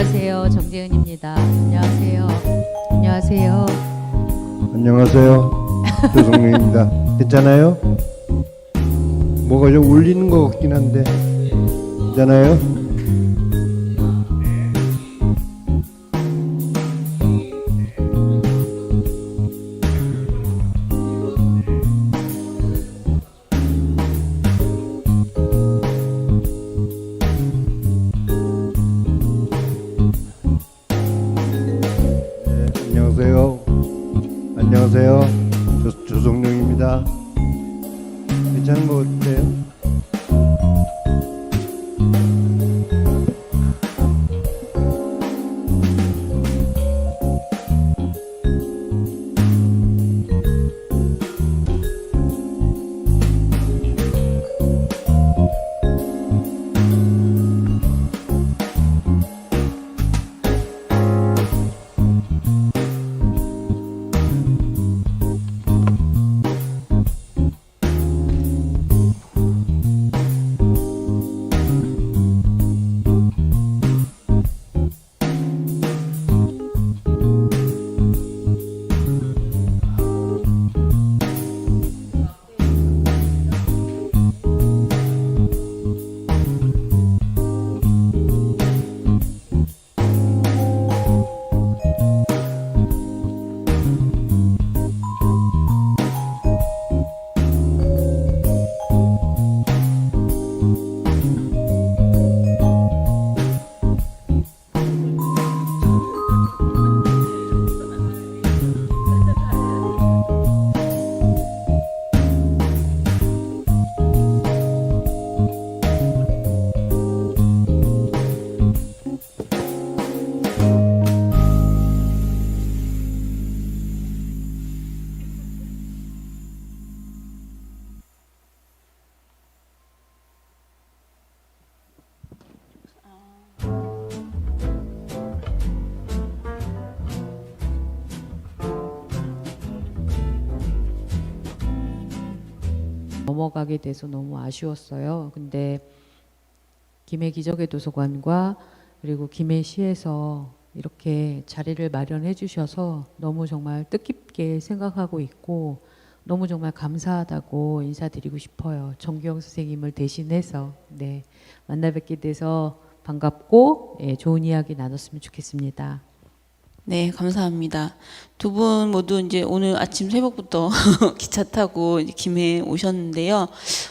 안녕하세요. 정재은입니다. 안녕하세요. 안녕하세요. 안녕하세요. 조성룡입니다. 괜찮아요? 뭐가 좀 울리는 것 같긴 한데 괜찮아요? 네, 안녕하세요. 안녕하세요. 조성룡입니다. 괜찮은 것 같아요? 넘어가게 돼서 너무 아쉬웠어요. 근데 김해 기적의 도서관과 그리고 김해시에서 이렇게 자리를 마련해 주셔서 너무 정말 뜻깊게 생각하고 있고 너무 정말 감사하다고 인사드리고 싶어요. 정규영 선생님을 대신해서 만나 뵙게 돼서 반갑고 좋은 이야기 나눴으면 좋겠습니다. 네, 감사합니다. 두 분 모두 이제 오늘 아침 새벽부터 기차 타고 이제 김해 오셨는데요.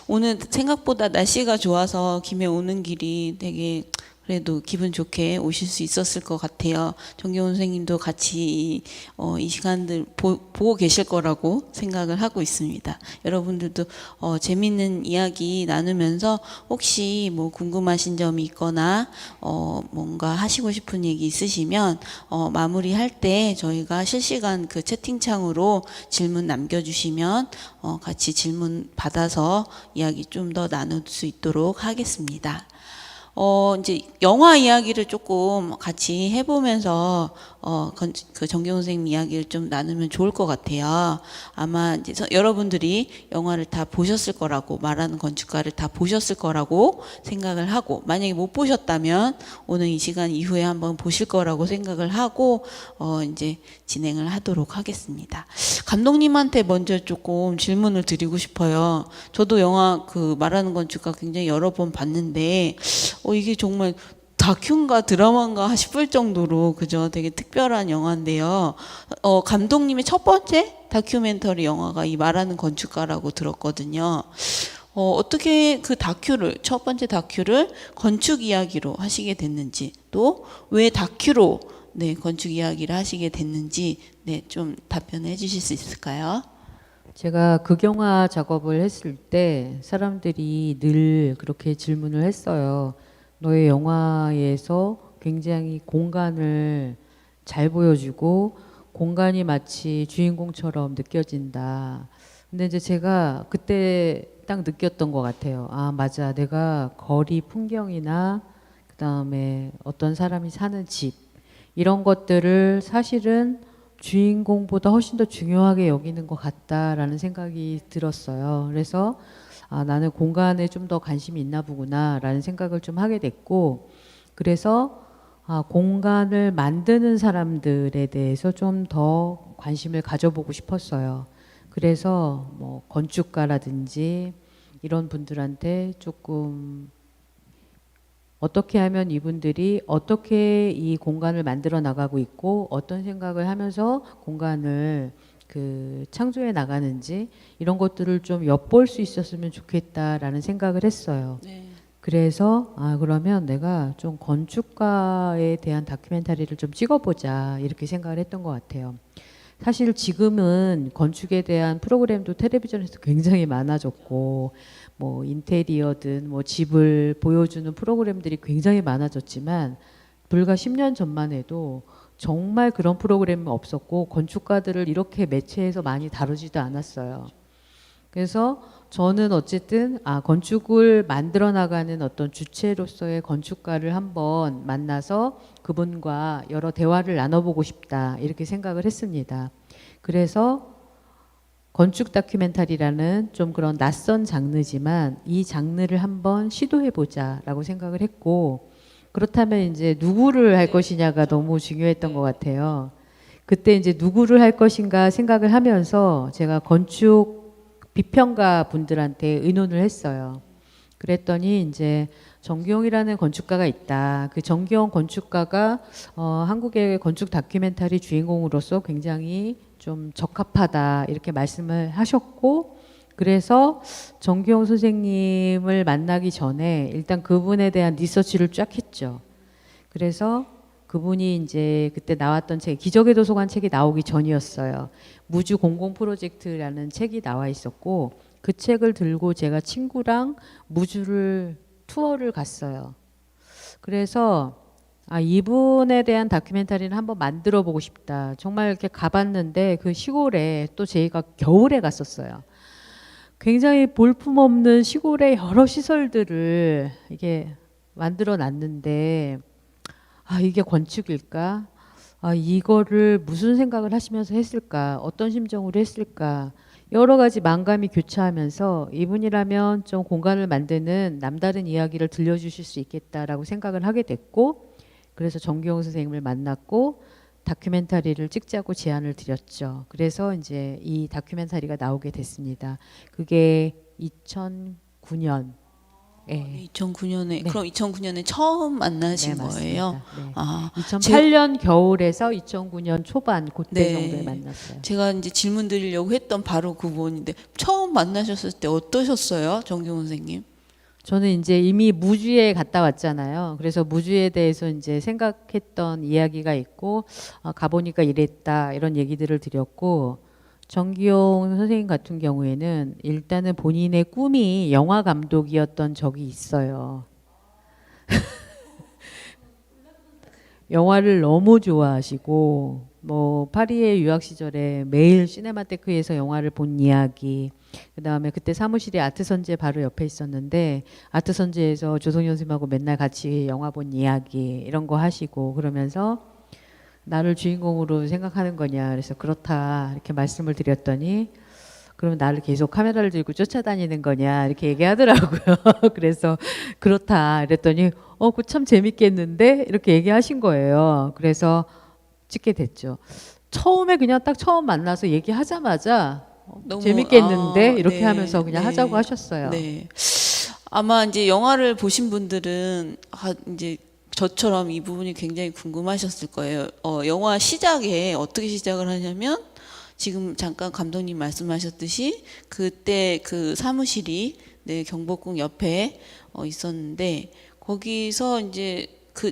오늘 생각보다 날씨가 좋아서 김해 오는 길이 되게 그래도 기분 좋게 오실 수 있었을 것 같아요. 정경훈 선생님도 같이 이 시간들 보고 계실 거라고 생각을 하고 있습니다. 여러분들도 재밌는 이야기 나누면서 혹시 뭐 궁금하신 점이 있거나 뭔가 하시고 싶은 얘기 있으시면 마무리할 때 저희가 실시간 그 채팅창으로 질문 남겨주시면 같이 질문 받아서 이야기 좀 더 나눌 수 있도록 하겠습니다. 이제 영화 이야기를 조금 같이 해보면서 그 정경훈 선생님 이야기를 좀 나누면 좋을 것 같아요. 아마 이제 여러분들이 영화를 다 보셨을 거라고, 말하는 건축가를 다 보셨을 거라고 생각을 하고, 만약에 못 보셨다면 오늘 이 시간 이후에 한번 보실 거라고 생각을 하고 이제 진행을 하도록 하겠습니다. 감독님한테 먼저 조금 질문을 드리고 싶어요. 저도 영화 그 말하는 건축가 굉장히 여러 번 봤는데 이게 정말 다큐인가 드라마인가 싶을 정도로 그죠? 되게 특별한 영화인데요. 감독님의 첫 번째 다큐멘터리 영화가 이 말하는 건축가라고 들었거든요. 어떻게 그 다큐를, 첫 번째 다큐를 건축 이야기로 하시게 됐는지, 또 왜 다큐로 건축 이야기를 하시게 됐는지 좀 답변해 주실 수 있을까요? 제가 극영화 작업을 했을 때 사람들이 늘 그렇게 질문을 했어요. 너의 영화에서 굉장히 공간을 잘 보여주고 공간이 마치 주인공처럼 느껴진다. 근데 이제 제가 그때 딱 느꼈던 것 같아요. 아, 맞아. 내가 거리 풍경이나 그다음에 어떤 사람이 사는 집 이런 것들을 사실은 주인공보다 훨씬 더 중요하게 여기는 것 같다라는 생각이 들었어요. 그래서 아, 나는 공간에 좀 더 관심이 있나 보구나 라는 생각을 좀 하게 됐고, 그래서 공간을 만드는 사람들에 대해서 좀 더 관심을 가져보고 싶었어요. 그래서 뭐 건축가라든지 이런 분들한테 조금 어떻게 하면 이분들이 어떻게 이 공간을 만들어 나가고 있고 어떤 생각을 하면서 공간을 창조해 나가는지 이런 것들을 좀 엿볼 수 있었으면 좋겠다라는 생각을 했어요. 네. 그래서 그러면 내가 좀 건축가에 대한 다큐멘터리를 좀 찍어보자 이렇게 생각을 했던 것 같아요. 사실 지금은 건축에 대한 프로그램도 텔레비전에서 굉장히 많아졌고 뭐 인테리어든 뭐 집을 보여주는 프로그램들이 굉장히 많아졌지만 불과 10년 전만 해도 정말 그런 프로그램은 없었고 건축가들을 이렇게 매체에서 많이 다루지도 않았어요. 그래서 저는 어쨌든 건축을 만들어 나가는 어떤 주체로서의 건축가를 한번 만나서 그분과 여러 대화를 나눠보고 싶다 이렇게 생각을 했습니다. 그래서 건축 다큐멘터리라는 좀 그런 낯선 장르지만 이 장르를 한번 시도해보자라고 생각을 했고 그렇다면 이제 누구를 할 것이냐가 너무 중요했던 것 같아요. 그때 이제 누구를 할 것인가 생각을 하면서 제가 건축 비평가 분들한테 의논을 했어요. 그랬더니 이제 정기용이라는 건축가가 있다. 그 정기용 건축가가 한국의 건축 다큐멘터리 주인공으로서 굉장히 좀 적합하다 이렇게 말씀을 하셨고 그래서 정기용 선생님을 만나기 전에 일단 그분에 대한 리서치를 쫙 했죠. 그래서 그분이 이제 그때 나왔던 책 기적의 도서관 책이 나오기 전이었어요. 무주 공공 프로젝트라는 책이 나와 있었고 그 책을 들고 제가 친구랑 무주를 투어를 갔어요. 그래서 이분에 대한 다큐멘터리는 한번 만들어 보고 싶다. 정말 이렇게 가봤는데 그 시골에 또 저희가 겨울에 갔었어요. 굉장히 볼품없는 시골의 여러 시설들을 이게 만들어 놨는데 이게 건축일까? 이거를 무슨 생각을 하시면서 했을까? 어떤 심정으로 했을까? 여러 가지 만감이 교차하면서 이분이라면 좀 공간을 만드는 남다른 이야기를 들려주실 수 있겠다라고 생각을 하게 됐고 그래서 정기용 선생님을 만났고 다큐멘터리를 찍자고 제안을 드렸죠. 그래서 이제 이 다큐멘터리가 나오게 됐습니다. 그게 2009년. 네. 2009년에 네. 그럼 2009년에 처음 만나신 네, 거예요? 네. 2008년 겨울에서 2009년 초반 그때 네. 정도에 만났어요. 제가 이제 질문 드리려고 했던 바로 그분인데 처음 만나셨을 때 어떠셨어요, 정기용 선생님? 저는 이제 이미 무주에 갔다 왔잖아요. 그래서 무주에 대해서 이제 생각했던 이야기가 있고 가보니까 이랬다 이런 얘기들을 드렸고 정기용 선생님 같은 경우에는 일단은 본인의 꿈이 영화 감독이었던 적이 있어요. 영화를 너무 좋아하시고 뭐 파리의 유학 시절에 매일 시네마테크에서 영화를 본 이야기 그다음에 그때 사무실에 아트선재 바로 옆에 있었는데 아트선재에서 조성현 선생님하고 맨날 같이 영화 본 이야기 이런 거 하시고 그러면서 나를 주인공으로 생각하는 거냐 그래서 그렇다 이렇게 말씀을 드렸더니 그럼 나를 계속 카메라를 들고 쫓아다니는 거냐 이렇게 얘기하더라고요. 그래서 그렇다 이랬더니 그거 참 재밌겠는데 이렇게 얘기하신 거예요. 그래서 찍게 됐죠. 처음에 그냥 딱 처음 만나서 얘기하자마자 너무, 재밌겠는데 이렇게 네, 하면서 그냥 네, 하자고 하셨어요. 네. 아마 이제 영화를 보신 분들은 이제 저처럼 이 부분이 굉장히 궁금하셨을 거예요. 영화 시작에 어떻게 시작을 하냐면 지금 잠깐 감독님 말씀하셨듯이 그때 그 사무실이 경복궁 옆에 있었는데 거기서 이제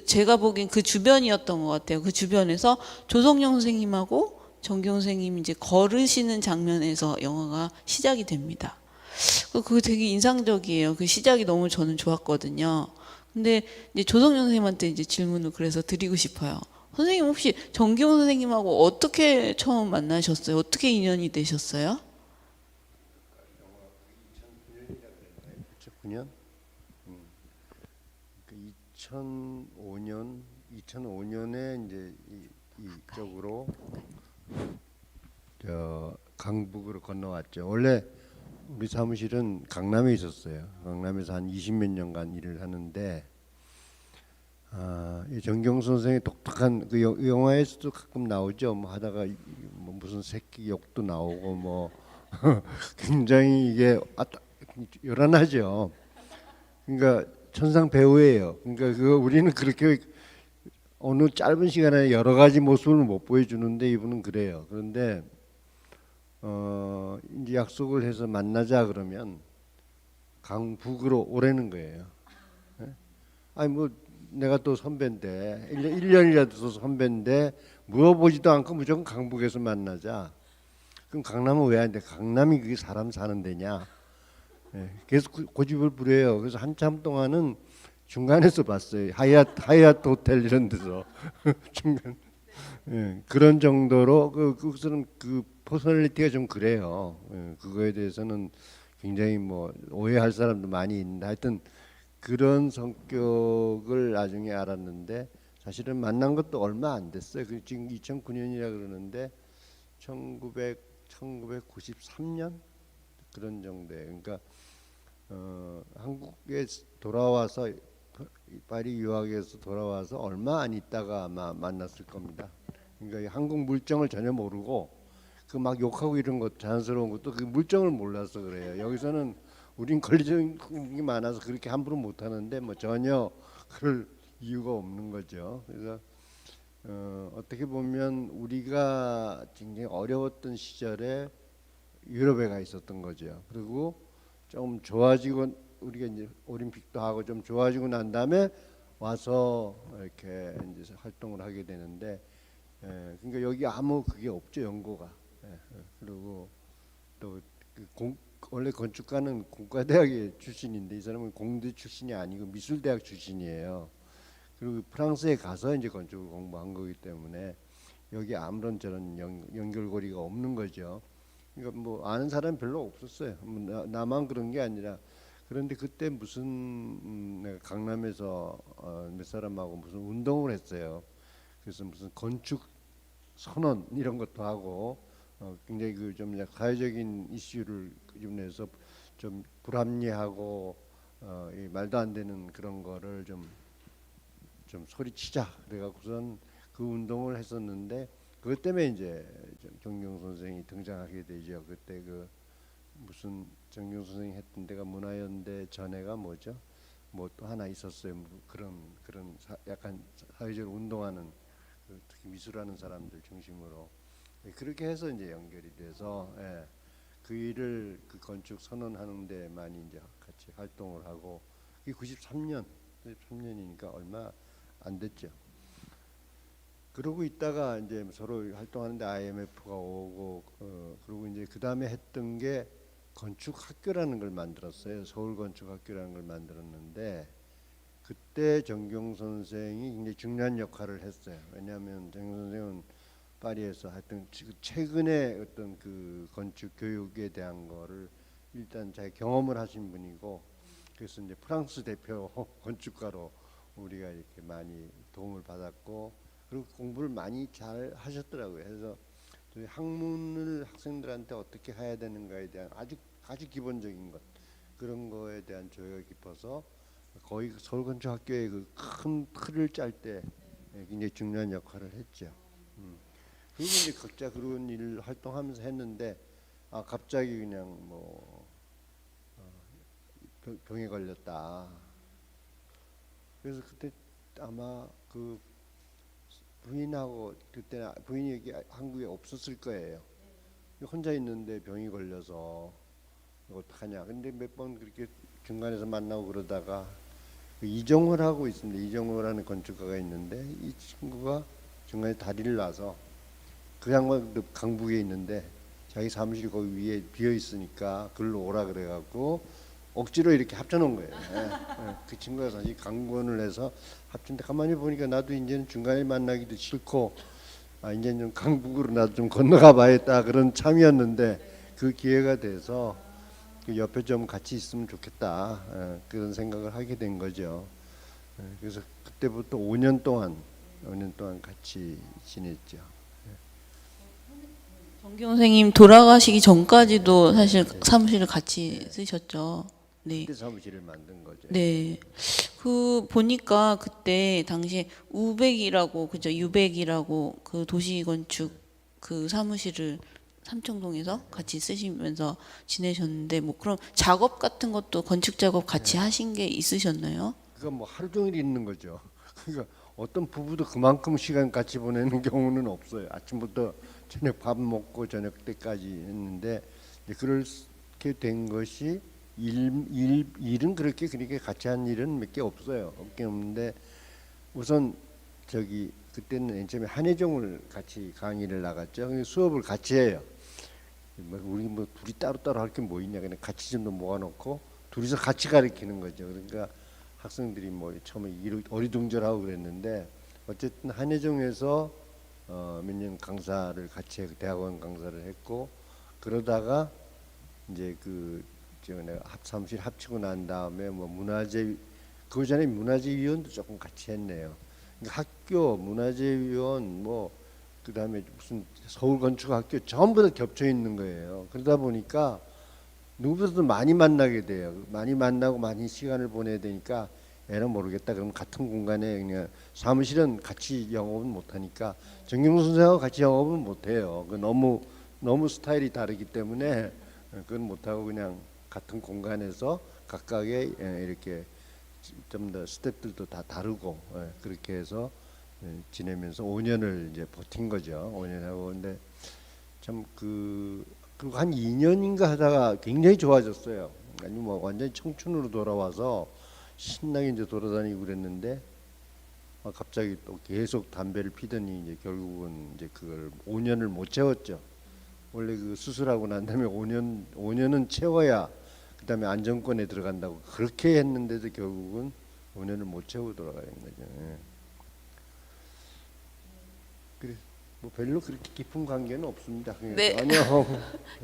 제가 보기엔 그 주변이었던 것 같아요. 그 주변에서 조성영 선생님하고 정기용 선생님이 이제 걸으시는 장면에서 영화가 시작이 됩니다. 그거 되게 인상적이에요. 그 시작이 너무 저는 좋았거든요. 근데 이제 조성영 선생님한테 이제 질문을 그래서 드리고 싶어요. 선생님 혹시 정기용 선생님하고 어떻게 처음 만나셨어요? 어떻게 인연이 되셨어요? 2009년? 2005년에 이제 이쪽으로 강북으로 건너왔죠. 원래 우리 사무실은 강남에 있었어요. 강남에서 한 20몇 년간 일을 하는데 이 정경 선생의 독특한 그 영화에서도 가끔 나오죠. 뭐 하다가 뭐 무슨 새끼 욕도 나오고 뭐 굉장히 이게 요란하죠. 그러니까 천상 배우예요. 그러니까 그 우리는 그렇게 어느 짧은 시간에 여러 가지 모습을 못 보여주는데 이분은 그래요. 그런데 이제 약속을 해서 만나자 그러면 강북으로 오라는 거예요. 예? 아니 뭐 내가 또 선배인데 1년이라도 더 선배인데 물어보지도 않고 무조건 강북에서 만나자. 그럼 강남은 왜 안 돼? 강남이 그게 사람 사는 데냐? 예, 계속 고집을 부려요. 그래서 한참 동안은 중간에서 봤어요. 하얏트 호텔 이런 데서 중간. 예, 그런 정도로 그 사람 그 퍼스널리티가 좀 그래요. 예, 그거에 대해서는 굉장히 뭐 오해할 사람도 많이 있는데 하여튼 그런 성격을 나중에 알았는데 사실은 만난 것도 얼마 안 됐어요. 그 지금 2009년이라 그러는데 1993년 그런 정도예요. 그러니까 한국에 돌아와서 파리 유학에서 돌아와서 얼마 안 있다가 아마 만났을 겁니다. 그러니까 한국 물정을 전혀 모르고 그 막 욕하고 이런 것 자연스러운 것도 그 물정을 몰라서 그래요. 여기서는 우린 권리적인 게 많아서 그렇게 함부로 못 하는데 뭐 전혀 그럴 이유가 없는 거죠. 그래서 어떻게 보면 우리가 굉장히 어려웠던 시절에 유럽에 가 있었던 거죠. 그리고 좀 좋아지고 우리가 이제 올림픽도 하고 좀 좋아지고 난 다음에 와서 이렇게 이제 활동을 하게 되는데, 그러니까 여기 아무 그게 없죠 연고가. 그리고 또 원래 건축가는 공과대학의 출신인데 이 사람은 공대 출신이 아니고 미술대학 출신이에요. 그리고 프랑스에 가서 이제 건축을 공부한 거기 때문에 여기 아무런 저런 연결고리가 없는 거죠. 그러니까 뭐 아는 사람 별로 없었어요. 뭐 나만 그런 게 아니라 그런데 그때 무슨 내가 강남에서 몇 사람하고 무슨 운동을 했어요. 그래서 무슨 건축 선언 이런 것도 하고 굉장히 그 좀 사회적인 이슈를 좀 내서 좀 불합리하고 이 말도 안 되는 그런 거를 좀 소리치자 그래갖고선 그 운동을 했었는데 그것 때문에 이제 정경 선생이 등장하게 되죠. 그때 그 무슨 정경 선생이 했던 데가 문화연대 전회가 뭐죠? 뭐 또 하나 있었어요. 뭐 그런 약간 사회적으로 운동하는 특히 미술하는 사람들 중심으로 그렇게 해서 이제 연결이 돼서 그 일을 그 건축 선언하는 데 많이 이제 같이 활동을 하고 그게 93년이니까 얼마 안 됐죠. 그러고 있다가 이제 서로 활동하는데 IMF가 오고 그리고 이제 그 다음에 했던 게 건축학교라는 걸 만들었어요. 서울건축학교라는 걸 만들었는데 그때 정경 선생이 굉장히 중요한 역할을 했어요. 왜냐하면 정경 선생은 파리에서 하여튼 최근에 어떤 그 건축 교육에 대한 거를 일단 자기 경험을 하신 분이고 그래서 이제 프랑스 대표 건축가로 우리가 이렇게 많이 도움을 받았고 그리고 공부를 많이 잘 하셨더라고요. 그래서 학문을 학생들한테 어떻게 해야 되는가에 대한 아주 기본적인 것 그런 거에 대한 조예가 깊어서 거의 서울건축학교의 그 큰 틀을 짤 때 굉장히 중요한 역할을 했죠. 그리고 이제 각자 그런 일 활동하면서 했는데 갑자기 그냥 뭐 병에 걸렸다. 그래서 그때 아마 그 부인하고 그때 부인이 여기 한국에 없었을 거예요. 혼자 있는데 병이 걸려서 어떡하냐. 근데 몇 번 그렇게 중간에서 만나고 그러다가 그 이정호라고 있습니다. 이정호라는 건축가가 있는데 이 친구가 중간에 다리를 놔서 그 양반도 강북에 있는데 자기 사무실 거기 위에 비어 있으니까 글로 오라 그래갖고 억지로 이렇게 합쳐놓은 거예요. 그 친구가 사실 강권을 해서 합친데 가만히 보니까 나도 이제는 중간에 만나기도 싫고 이제는 좀 강북으로 나도 좀 건너가 봐야겠다 그런 참이었는데 그 기회가 돼서 그 옆에 좀 같이 있으면 좋겠다 그런 생각을 하게 된 거죠. 그래서 그때부터 5년 동안 같이 지냈죠. 정경 선생님 돌아가시기 전까지도 사실 사무실을 같이 쓰셨죠. 네. 그때 사무실을 만든 거죠. 네. 그 보니까 그때 당시에 우백이라고 그죠? 유백이라고 그 도시건축 그 사무실을 삼청동에서 같이 쓰시면서 지내셨는데 뭐 그럼 작업 같은 것도 건축 작업 같이 하신 게 있으셨나요? 그거 뭐 하루 종일 있는 거죠. 그러니까 어떤 부부도 그만큼 시간 같이 보내는 경우는 없어요. 아침부터 저녁 밥 먹고 저녁 때까지 했는데 이제 그렇게 된 것이 일은 그렇게 같이 한 일은 몇 개 없어요. 없긴 없는데 우선 저기 그때는 맨 처음에 한예종을 같이 강의를 나갔죠. 그래서 수업을 같이 해요. 우리 뭐 둘이 따로따로 할 게 뭐 있냐 그냥 같이 좀 더 모아놓고 둘이서 같이 가르치는 거죠. 그러니까 학생들이 뭐 처음에 어리둥절하고 그랬는데 어쨌든 한예종에서 몇 년 강사를 같이 대학원 강사를 했고 그러다가 이제 내가 사무실 합치고 난 다음에 뭐 문화재 그 전에 문화재위원도 조금 같이 했네요. 그러니까 학교 문화재위원 뭐 그다음에 무슨 서울건축학교 전부 다 겹쳐 있는 거예요. 그러다 보니까 누구보다도 많이 만나게 돼요. 많이 만나고 많이 시간을 보내야 되니까 애는 모르겠다. 그럼 같은 공간에 그냥 사무실은 같이 영업은 못 하니까 정경수 선생하고 같이 영업은 못 해요. 그 너무 스타일이 다르기 때문에 그건 못 하고 그냥 같은 공간에서 각각의 이렇게 좀 더 스텝들도 다 다르고 그렇게 해서 지내면서 5년을 이제 버틴 거죠. 5년 하고 근데 참 그리고 한 2년인가 하다가 굉장히 좋아졌어요. 아니 뭐 완전히 청춘으로 돌아와서 신나게 이제 돌아다니고 그랬는데 갑자기 또 계속 담배를 피더니 이제 결국은 이제 그걸 5년을 못 채웠죠. 원래 그 수술하고 난 다음에 5년은 채워야 그다음에 안정권에 들어간다고 그렇게 했는데도 결국은 5년을 못 채우고 돌아가는 거죠. 예. 그래 뭐 별로 그렇게 깊은 관계는 없습니다. 그냥 네. 전혀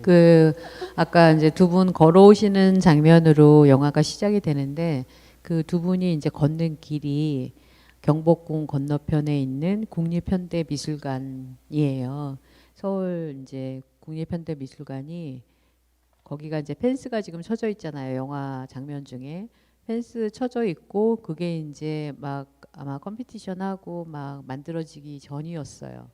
그 아까 이제 두 분 걸어오시는 장면으로 영화가 시작이 되는데 그 두 분이 이제 걷는 길이 경복궁 건너편에 있는 국립현대미술관이에요. 서울 이제 국립현대미술관이 거기가 이제 펜스가 지금 쳐져 있잖아요. 영화 장면 중에 펜스 쳐져 있고 그게 이제 막 아마 컴피티션하고 막 만들어지기 전이었어요.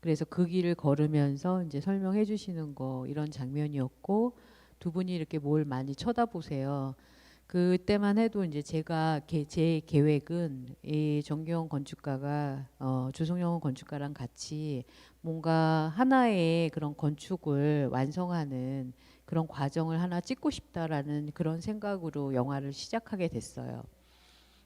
그래서 그 길을 걸으면서 이제 설명해 주시는 거 이런 장면이었고 두 분이 이렇게 뭘 많이 쳐다보세요. 그때만 해도 이제 제 계획은 이 정기영 건축가가 주성영 건축가랑 같이 뭔가 하나의 그런 건축을 완성하는 그런 과정을 하나 찍고 싶다라는 그런 생각으로 영화를 시작하게 됐어요.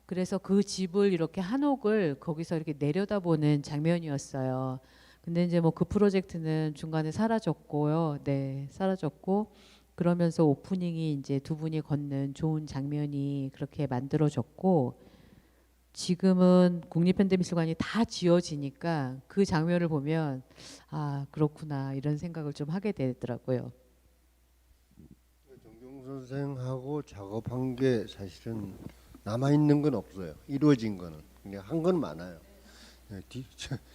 그래서 그 집을 이렇게 한옥을 거기서 이렇게 내려다보는 장면이었어요. 근데 이제 뭐 그 프로젝트는 중간에 사라졌고요. 네, 사라졌고 그러면서 오프닝이 이제 두 분이 걷는 좋은 장면이 그렇게 만들어졌고 지금은 국립현대미술관이 다 지어지니까 그 장면을 보면 아 그렇구나 이런 생각을 좀 하게 되더라고요. 정경 선생하고 작업한 게 사실은 남아 있는 건 없어요. 이루어진 거는 그냥 한 건 많아요.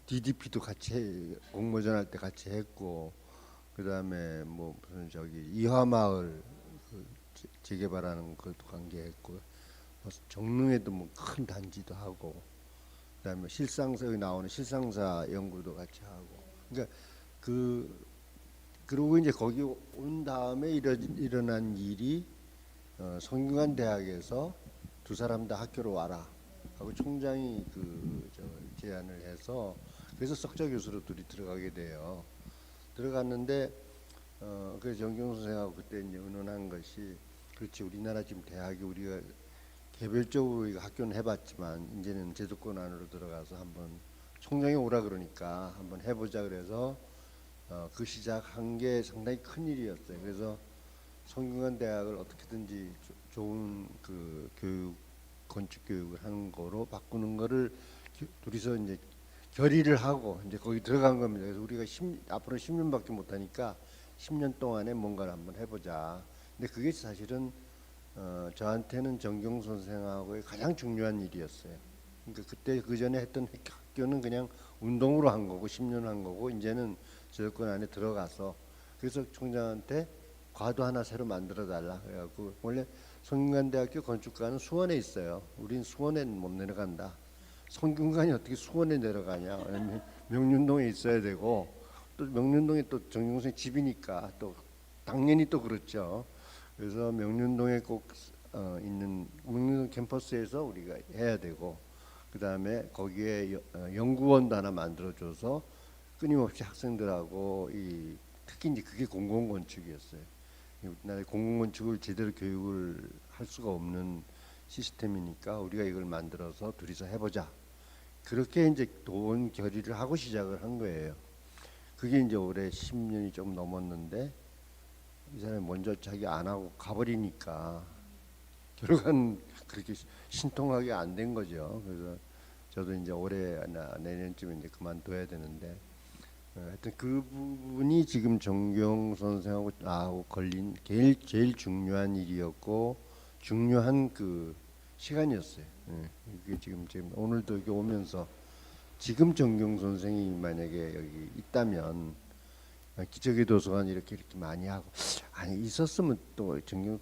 DDP도 같이 공모전 할 때 같이 했고 그다음에 뭐 무슨 저기 이화마을 재개발하는 것도 관계했고 정릉에도 뭐 큰 단지도 하고 그다음에 실상사 여기 나오는 실상사 연구도 같이 하고 그러니까 그리고 이제 거기 온 다음에 일어난 일이 성균관 대학에서 두 사람 다 학교로 와라 하고 총장이 제안을 해서 그래서 석좌 교수로 둘이 들어가게 돼요. 들어갔는데 그래서 정경 선생하고 그때 이제 의논한 것이 그렇지 우리나라 지금 대학이 우리가 개별적으로 이거 학교는 해봤지만 이제는 제도권 안으로 들어가서 한번 총장이 오라 그러니까 한번 해보자 그래서 그 시작한 게 상당히 큰 일이었어요. 그래서 성균관 대학을 어떻게든지 좋은 그 건축 교육을 하는 거로 바꾸는 거를 둘이서 이제 결의를 하고 이제 거기 들어간 겁니다. 그래서 우리가 앞으로 10년밖에 못 하니까 10년 동안에 뭔가를 한번 해보자. 근데 그게 사실은 저한테는 정경 선생하고의 가장 중요한 일이었어요. 그러니까 그때 그 전에 했던 학교는 그냥 운동으로 한 거고 10년 한 거고 이제는 저작권 안에 들어가서 그래서 총장한테 과도 하나 새로 만들어 달라 그래갖고 원래 성균관대학교 건축과는 수원에 있어요. 우린 수원에는 못 내려간다. 성균관이 어떻게 수원에 내려가냐? 명륜동에 있어야 되고 또 명륜동이 또 정경선생 집이니까 또 당연히 또 그렇죠. 그래서 명륜동에 꼭 있는 명륜동 캠퍼스에서 우리가 해야 되고 그 다음에 거기에 연구원도 하나 만들어줘서 끊임없이 학생들하고 특히 이제 그게 공공건축이었어요. 우리나라의 공공건축을 제대로 교육을 할 수가 없는 시스템이니까 우리가 이걸 만들어서 둘이서 해보자. 그렇게 이제 돈 결의를 하고 시작을 한 거예요. 그게 이제 올해 10년이 좀 넘었는데 이 사람이 먼저 자기 안 하고 가버리니까 결국은 그렇게 신통하게 안 된 거죠. 그래서 저도 이제 올해나 내년쯤에 이제 그만둬야 되는데 하여튼 그 부분이 지금 정경 선생하고 나하고 걸린 제일 중요한 일이었고 중요한 그 시간이었어요. 이게 지금 오늘도 여기 오면서 지금 정경 선생이 만약에 여기 있다면 기적의 도서관 이렇게 많이 하고 아니 있었으면 또 정경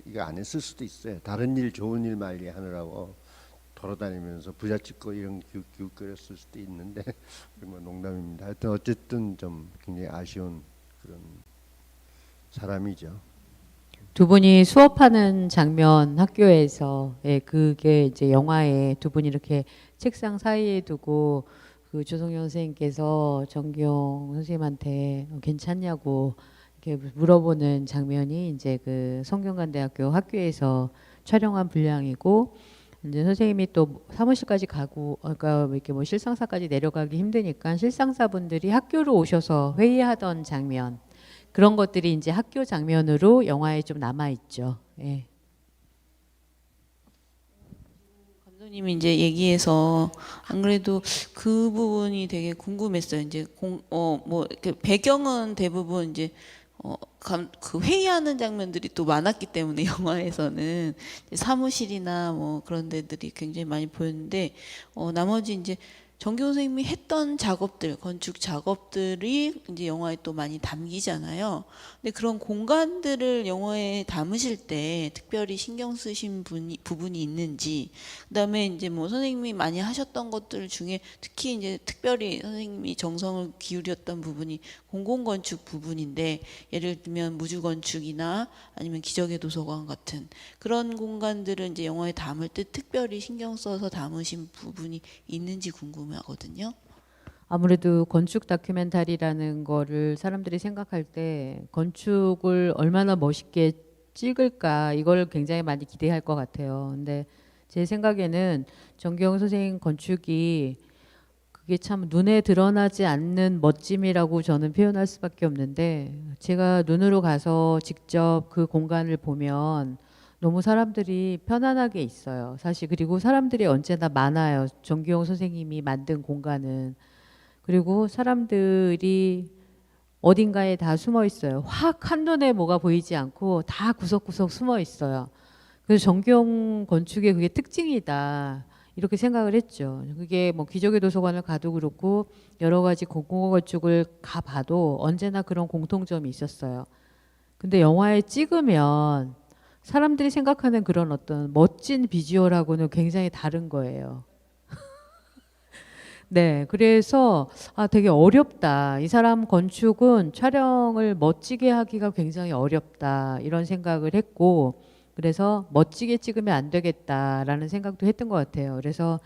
이거 안 했을 수도 있어요. 다른 일 좋은 일 많이 하느라고 돌아다니면서 부잣 짓고 이런 기웃거렸을 수도 있는데 뭐 농담입니다. 하여튼 어쨌든 좀 굉장히 아쉬운 그런 사람이죠. 두 분이 수업하는 장면 학교에서 그게 이제 영화에 두 분이 이렇게 책상 사이에 두고 그 조성현 선생님께서 정경 선생님한테 괜찮냐고 이렇게 물어보는 장면이 이제 그 성균관대학교 학교에서 촬영한 분량이고 이제 선생님이 또 사무실까지 가고 그러니까 이렇게 뭐 실상사까지 내려가기 힘드니까 실상사분들이 학교로 오셔서 회의하던 장면 그런 것들이 이제 학교 장면으로 영화에 좀 남아 있죠. 예. 감독님이 이제 얘기해서 안 그래도 그 부분이 되게 궁금했어요. 이제 뭐 이렇게 배경은 대부분 이제 그 회의하는 장면들이 또 많았기 때문에 영화에서는 이제 사무실이나 뭐 그런 데들이 굉장히 많이 보였는데 나머지 이제 정교 선생님이 했던 작업들, 건축 작업들이 이제 영화에 또 많이 담기잖아요. 근데 그런 공간들을 영화에 담으실 때 특별히 신경 쓰신 부분이 있는지, 그다음에 이제 뭐 선생님이 많이 하셨던 것들 중에 특히 이제 특별히 선생님이 정성을 기울였던 부분이 공공건축 부분인데, 예를 들면 무주건축이나 아니면 기적의 도서관 같은 그런 공간들을 이제 영화에 담을 때 특별히 신경 써서 담으신 부분이 있는지 궁금하거든요. 아무래도 건축 다큐멘터리라는 거를 사람들이 생각할 때 건축을 얼마나 멋있게 찍을까 이걸 굉장히 많이 기대할 것 같아요. 근데 제 생각에는 정경 선생님 건축이 그게 참 눈에 드러나지 않는 멋짐이라고 저는 표현할 수밖에 없는데 제가 눈으로 가서 직접 그 공간을 보면 너무 사람들이 편안하게 있어요. 사실 그리고 사람들이 언제나 많아요. 정기용 선생님이 만든 공간은. 그리고 사람들이 어딘가에 다 숨어 있어요. 확 한눈에 뭐가 보이지 않고 다 구석구석 숨어 있어요. 그래서 정기용 건축의 그게 특징이다. 이렇게 생각을 했죠. 그게 뭐 기적의 도서관을 가도 그렇고 여러 가지 공공건축을 가봐도 언제나 그런 공통점이 있었어요. 근데 영화에 찍으면 사람들이 생각하는 그런 어떤 멋진 비주얼하고는 굉장히 다른 거예요. 네, 그래서 되게 어렵다. 이 사람 건축은 촬영을 멋지게 하기가 굉장히 어렵다. 이런 생각을 했고 그래서 멋지게 찍으면 안 되겠다라는 생각도 했던 것 같아요. 그래서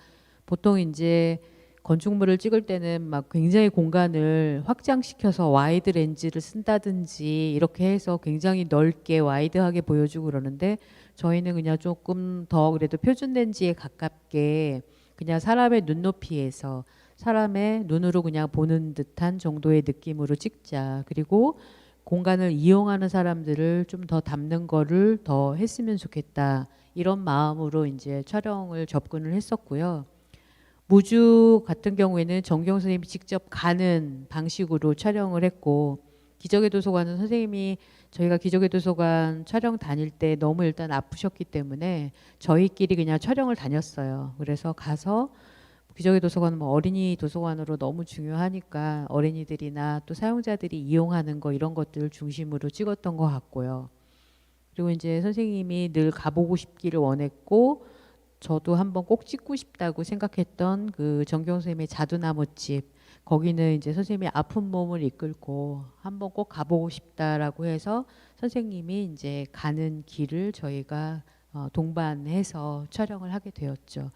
보통 이제 건축물을 찍을 때는 막 굉장히 공간을 확장시켜서 와이드 렌즈를 쓴다든지 이렇게 해서 굉장히 넓게 와이드하게 보여주고 그러는데 저희는 그냥 조금 더 그래도 표준 렌즈에 가깝게 그냥 사람의 눈높이에서 사람의 눈으로 그냥 보는 듯한 정도의 느낌으로 찍자. 그리고 공간을 이용하는 사람들을 좀 더 담는 거를 더 했으면 좋겠다. 이런 마음으로 이제 촬영을 접근을 했었고요. 무주 같은 경우에는 정경 선생님이 직접 가는 방식으로 촬영을 했고 기적의 도서관은 선생님이 저희가 기적의 도서관 촬영 다닐 때 너무 일단 아프셨기 때문에 저희끼리 그냥 촬영을 다녔어요. 그래서 가서 기적의 도서관은 뭐 어린이 도서관으로 너무 중요하니까 어린이들이나 또 사용자들이 이용하는 거 이런 것들을 중심으로 찍었던 것 같고요. 그리고 이제 선생님이 늘 가보고 싶기를 원했고 저도 한번 꼭 찍고 싶다고 생각했던 그 정경 선생님의 자두나무집, 거기는 이제 선생님이 아픈 몸을 이끌고 한번 꼭 가보고 싶다라고 해서 선생님이 이제 가는 길을 저희가 동반해서 촬영을 하게 되었죠.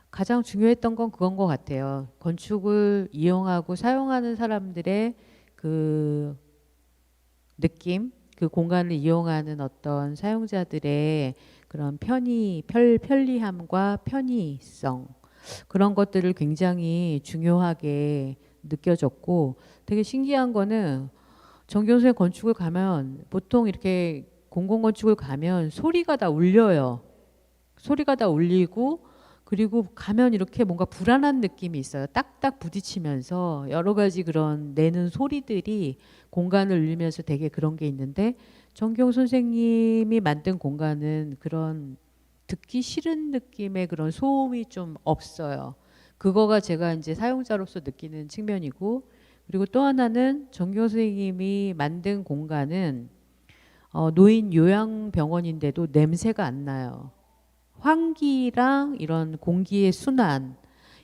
가장 중요했던 건 그건 것 같아요. 건축을 이용하고 사용하는 사람들의 그 느낌, 그 공간을 이용하는 어떤 사용자들의 그런 편리함과 편의성, 그런 것들을 굉장히 중요하게 느껴졌고, 되게 신기한 거는 정경수의 건축을 가면 보통 이렇게 공공건축을 가면 소리가 다 울려요. 소리가 다 울리고, 그리고 가면 이렇게 뭔가 불안한 느낌이 있어요. 딱딱 부딪히면서 여러 가지 그런 내는 소리들이 공간을 울리면서 되게 그런 게 있는데, 정경 선생님이 만든 공간은 그런 듣기 싫은 느낌의 그런 소음이 좀 없어요. 그거가 제가 이제 사용자로서 느끼는 측면이고, 그리고 또 하나는 정경 선생님이 만든 공간은 노인 요양병원인데도 냄새가 안 나요. 환기랑 이런 공기의 순환,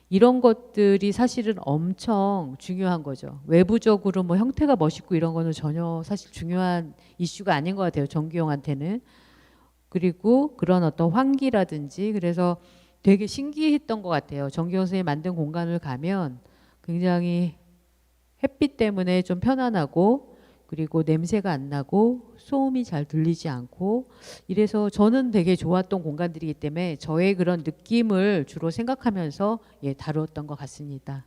이런 것들이 사실은 엄청 중요한 거죠. 외부적으로 뭐 형태가 멋있고 이런 거는 전혀 사실 중요한 이슈가 아닌 것 같아요, 정기용한테는. 그리고 그런 어떤 환기라든지, 그래서 되게 신기했던 것 같아요. 정기용 선생님이 만든 공간을 가면 굉장히 햇빛 때문에 좀 편안하고, 그리고 냄새가 안 나고 소음이 잘 들리지 않고, 이래서 저는 되게 좋았던 공간들이기 때문에 저의 그런 느낌을 주로 생각하면서 다루었던 것 같습니다.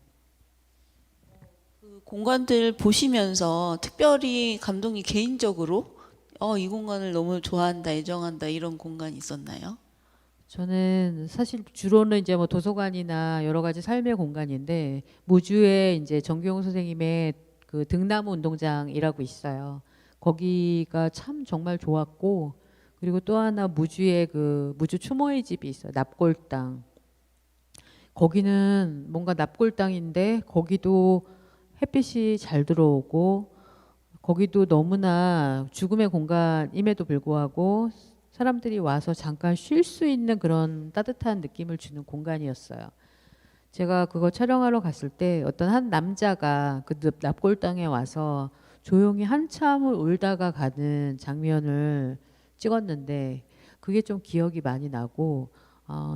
그 공간들 보시면서 특별히 감독이 개인적으로 이 공간을 너무 좋아한다, 애정한다 이런 공간이 있었나요? 저는 사실 주로는 이제 뭐 도서관이나 여러 가지 삶의 공간인데, 무주에 이제 정기용 선생님의 그 등나무 운동장이라고 있어요. 거기가 참 정말 좋았고, 그리고 또 하나 무주에 그 무주 추모의 집이 있어요. 납골당. 거기는 뭔가 납골당인데 거기도 햇빛이 잘 들어오고, 거기도 너무나 죽음의 공간임에도 불구하고 사람들이 와서 잠깐 쉴 수 있는 그런 따뜻한 느낌을 주는 공간이었어요. 제가 그거 촬영하러 갔을 때 어떤 한 남자가 그 납골당에 와서 조용히 한참을 울다가 가는 장면을 찍었는데, 그게 좀 기억이 많이 나고,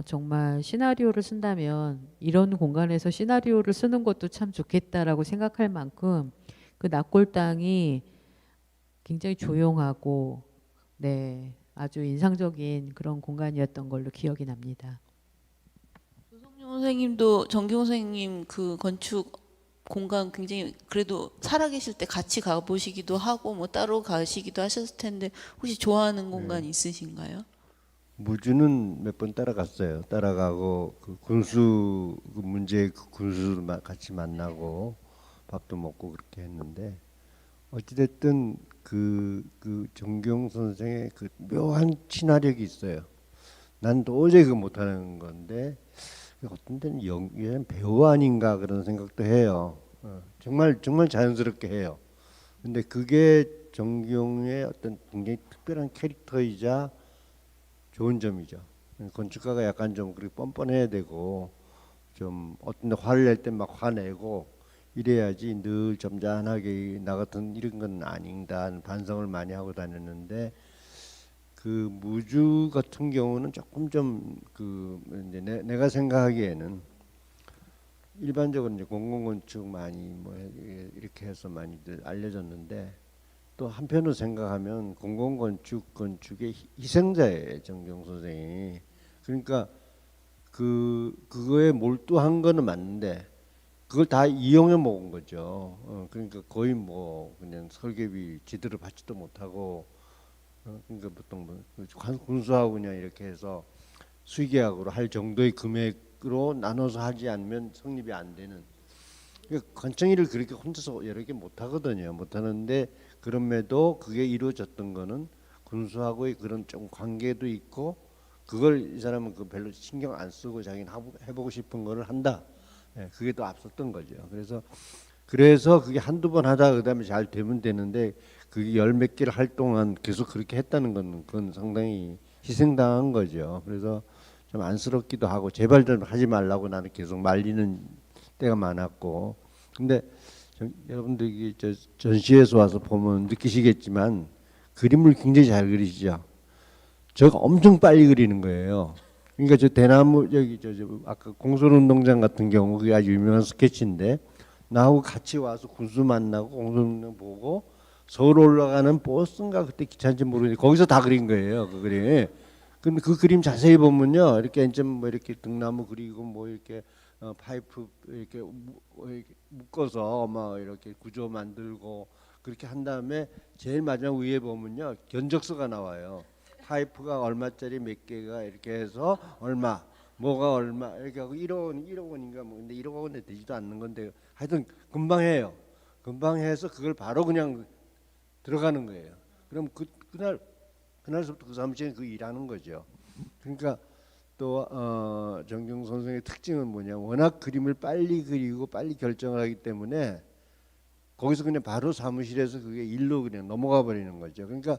정말 시나리오를 쓴다면 이런 공간에서 시나리오를 쓰는 것도 참 좋겠다라고 생각할 만큼 그 납골당이 굉장히 조용하고, 네, 아주 인상적인 그런 공간이었던 걸로 기억이 납니다. 조성용 선생님도 정기용 선생님 그 건축 공간 굉장히 그래도 살아계실 때 같이 가보시기도 하고 뭐 따로 가시기도 하셨을 텐데 혹시 좋아하는 공간 있으신가요? 무주는 몇 번 따라갔어요. 따라가고 그 군수 그 문제 그 군수 같이 만나고 밥도 먹고 그렇게 했는데, 어찌됐든 그 정경 선생의 그 묘한 친화력이 있어요. 난 도저히 그 못하는 건데 어떤 데는 얘는 배우 아닌가 그런 생각도 해요. 정말 정말 자연스럽게 해요. 근데 그게 정경의 어떤 굉장히 특별한 캐릭터이자 좋은 점이죠. 건축가가 약간 좀 그렇게 뻔뻔해야 되고, 좀 어떤 데 화를 낼 때 막 화내고 이래야지 늘 점잖하게 나 같은 이런 건 아닌다 반성을 많이 하고 다녔는데, 그 무주 같은 경우는 조금 좀 그 이제 내가 생각하기에는 일반적으로 이제 공공건축 많이 뭐 이렇게 해서 많이들 알려졌는데, 또 한편으로 생각하면 건축의 희생자예요, 정경 선생이. 그러니까 그거에 몰두한 거는 맞는데 그걸 다 이용해 먹은 거죠. 그러니까 거의 뭐 그냥 설계비 제대로 받지도 못하고, 그러니까 보통 뭐 군수하고 그냥 이렇게 해서 수의계약으로 할 정도의 금액으로 나눠서 하지 않으면 성립이 안 되는. 그러니까 관청일을 그렇게 혼자서 여러 개 못 하거든요. 못 하는데, 그럼에도 그게 이루어졌던 거는 군수하고의 그런 좀 관계도 있고, 그걸 이 사람은 그 별로 신경 안 쓰고 자기는 해보고 싶은 거를 한다. 그게 더 앞섰던 거죠. 그래서 그게 한두 번 하다가 그다음에 잘 되면 되는데, 그게 열 몇 개를 할 동안 계속 그렇게 했다는 건 그건 상당히 희생당한 거죠. 그래서 좀 안쓰럽기도 하고 제발 좀 하지 말라고 나는 계속 말리는 때가 많았고. 근데 여러분들이 저 전시회에서 와서 보면 느끼시겠지만 그림을 굉장히 잘 그리시죠. 저가 엄청 빨리 그리는 거예요. 그러니까 저 대나무 여기 저 아까 공설운동장 같은 경우 그게 아주 유명한 스케치인데 나하고 같이 와서 군수 만나고 공설운동 보고 서울 올라가는 버스인가 그때 기차인지 모르겠는데 거기서 다 그린 거예요. 그 그림. 근데 그 그림 자세히 보면요, 이렇게 좀 뭐 이렇게 등나무 그리고 뭐 이렇게 파이프 이렇게 묶어서 막 이렇게 구조 만들고 그렇게 한 다음에 제일 마지막 위에 보면요 견적서가 나와요. 파이프가 얼마짜리 몇 개가 이렇게 해서 얼마, 뭐가 얼마 이렇게 하고 1억 원인가 뭐 근데 1억 원에 되지도 않는 건데 하여튼 금방 해요. 금방 해서 그걸 바로 그냥 들어가는 거예요. 그럼 그날부터 그 사무실에 그 일하는 거죠. 그러니까 또 정경 선생의 특징은 뭐냐? 워낙 그림을 빨리 그리고 빨리 결정을 하기 때문에 거기서 그냥 바로 사무실에서 그게 일로 그냥 넘어가 버리는 거죠. 그러니까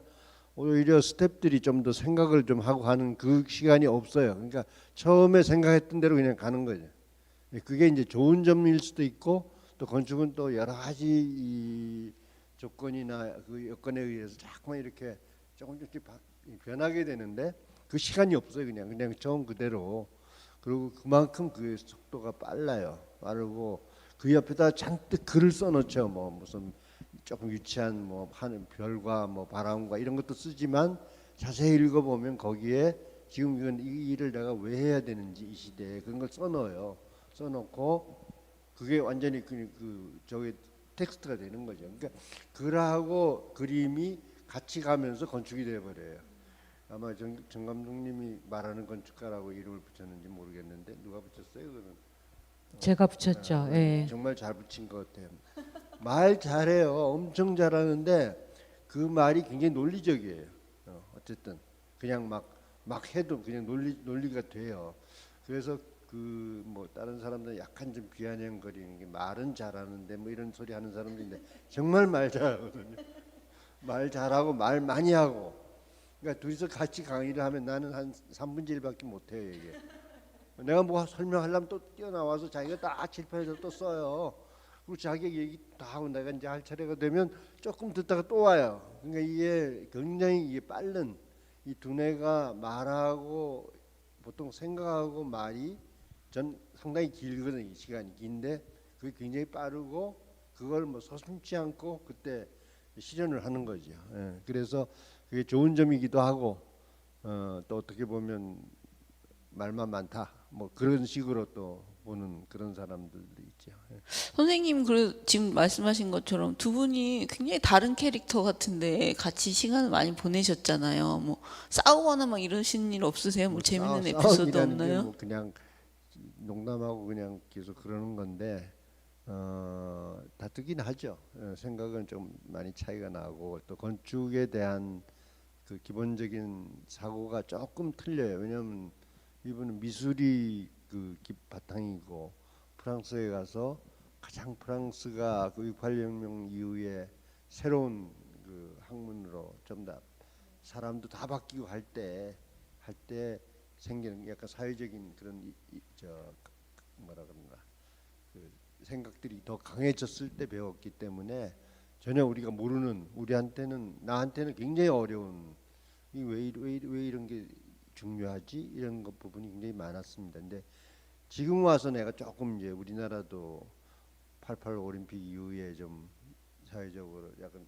오히려 스태프들이 좀 더 생각을 좀 하고 하는 그 시간이 없어요. 그러니까 처음에 생각했던 대로 그냥 가는 거죠. 그게 이제 좋은 점일 수도 있고 또 건축은 또 여러 가지 이 조건이나 그 여건에 의해서 자꾸만 이렇게 조금씩 변하게 되는데 그 시간이 없어요. 그냥 처음 그대로. 그리고 그만큼 그 속도가 빨라요. 빠르고 그 옆에다 잔뜩 글을 써놓죠. 뭐 무슨 조금 유치한 뭐 하는 별과 뭐 바람과 이런 것도 쓰지만 자세히 읽어보면 거기에 지금 이건 이 일을 내가 왜 해야 되는지 이 시대에 그런 걸 써놓아요. 써놓고 그게 완전히 저기 텍스트가 되는 거죠. 그러니까 글하고 그림이 같이 가면서 건축이 되어버려요. 아마 정 감독님이 말하는 건축가라고 이름을 붙였는지 모르겠는데 누가 붙였어요? 그거는 제가 붙였죠. 예. 정말 잘 붙인 것 같아요. 말 잘해요. 엄청 잘하는데 그 말이 굉장히 논리적이에요. 어쨌든 그냥 막 해도 그냥 논리가 돼요. 그래서 그 뭐 다른 사람들 약간 좀 비아냥거리는 게 말은 잘하는데 뭐 이런 소리 하는 사람들인데 정말 말 잘하거든요. 말 잘하고 말 많이 하고. 그러니까 둘이서 같이 강의를 하면 나는 한 3분의 1밖에 못 해요 이게. 내가 뭐 설명하려면 또 뛰어나와서 자기가 딱 칠판에서 또 써요. 그리고 자기 얘기 다 하고 내가 이제 할 차례가 되면 조금 듣다가 또 와요. 그러니까 이게 굉장히 이게 빠른 이 두뇌가 말하고 보통 생각하고 말이 전 상당히 길거든요. 이 시간이 긴데 그게 굉장히 빠르고 그걸 뭐 서슴지 않고 그때 실현을 하는 거죠. 예. 그래서 그게 좋은 점이기도 하고 또 어떻게 보면 말만 많다 뭐 그런 식으로 또 보는 그런 사람들도 있죠. 예. 선생님 그 지금 말씀하신 것처럼 두 분이 굉장히 다른 캐릭터 같은데 같이 시간을 많이 보내셨잖아요. 뭐 싸우거나 막 이러신 일 없으세요? 뭐 재밌는 에피소드 싸움이라는 게 없나요? 뭐 그냥 농담하고 그냥 계속 그러는 건데 다투긴 하죠. 생각은 좀 많이 차이가 나고 또 건축에 대한 그 기본적인 사고가 조금 틀려요. 왜냐하면 이분은 미술이 그 바탕이고 프랑스에 가서 가장 프랑스가 그 68혁명 이후에 새로운 그 학문으로 좀 더 사람도 다 바뀌고 할 때 생기는 약간 사회적인 그런 저 뭐라 그러나 그 생각들이 더 강해졌을 때 배웠기 때문에 전혀 우리가 모르는 나한테는 굉장히 어려운 이 왜 이런 게 중요하지 이런 것 부분이 굉장히 많았습니다. 근데 지금 와서 내가 조금 이제 우리나라도 88 올림픽 이후에 좀 사회적으로 약간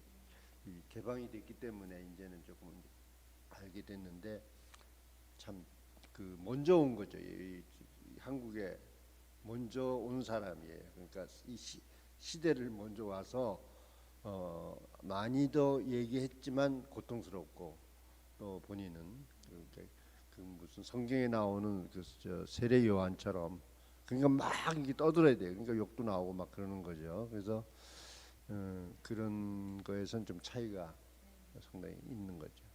이 개방이 됐기 때문에 이제는 조금 알게 됐는데 참 그 먼저 온 거죠. 이 한국에 먼저 온 사람이에요. 그러니까 이 시대를 먼저 와서 많이 더 얘기했지만 고통스럽고 또 본인은 그 무슨 성경에 나오는 저 세례 요한처럼 그러니까 막 이게 떠들어야 돼요. 그러니까 욕도 나오고 막 그러는 거죠. 그래서 그런 거에선 좀 차이가 상당히 있는 거죠.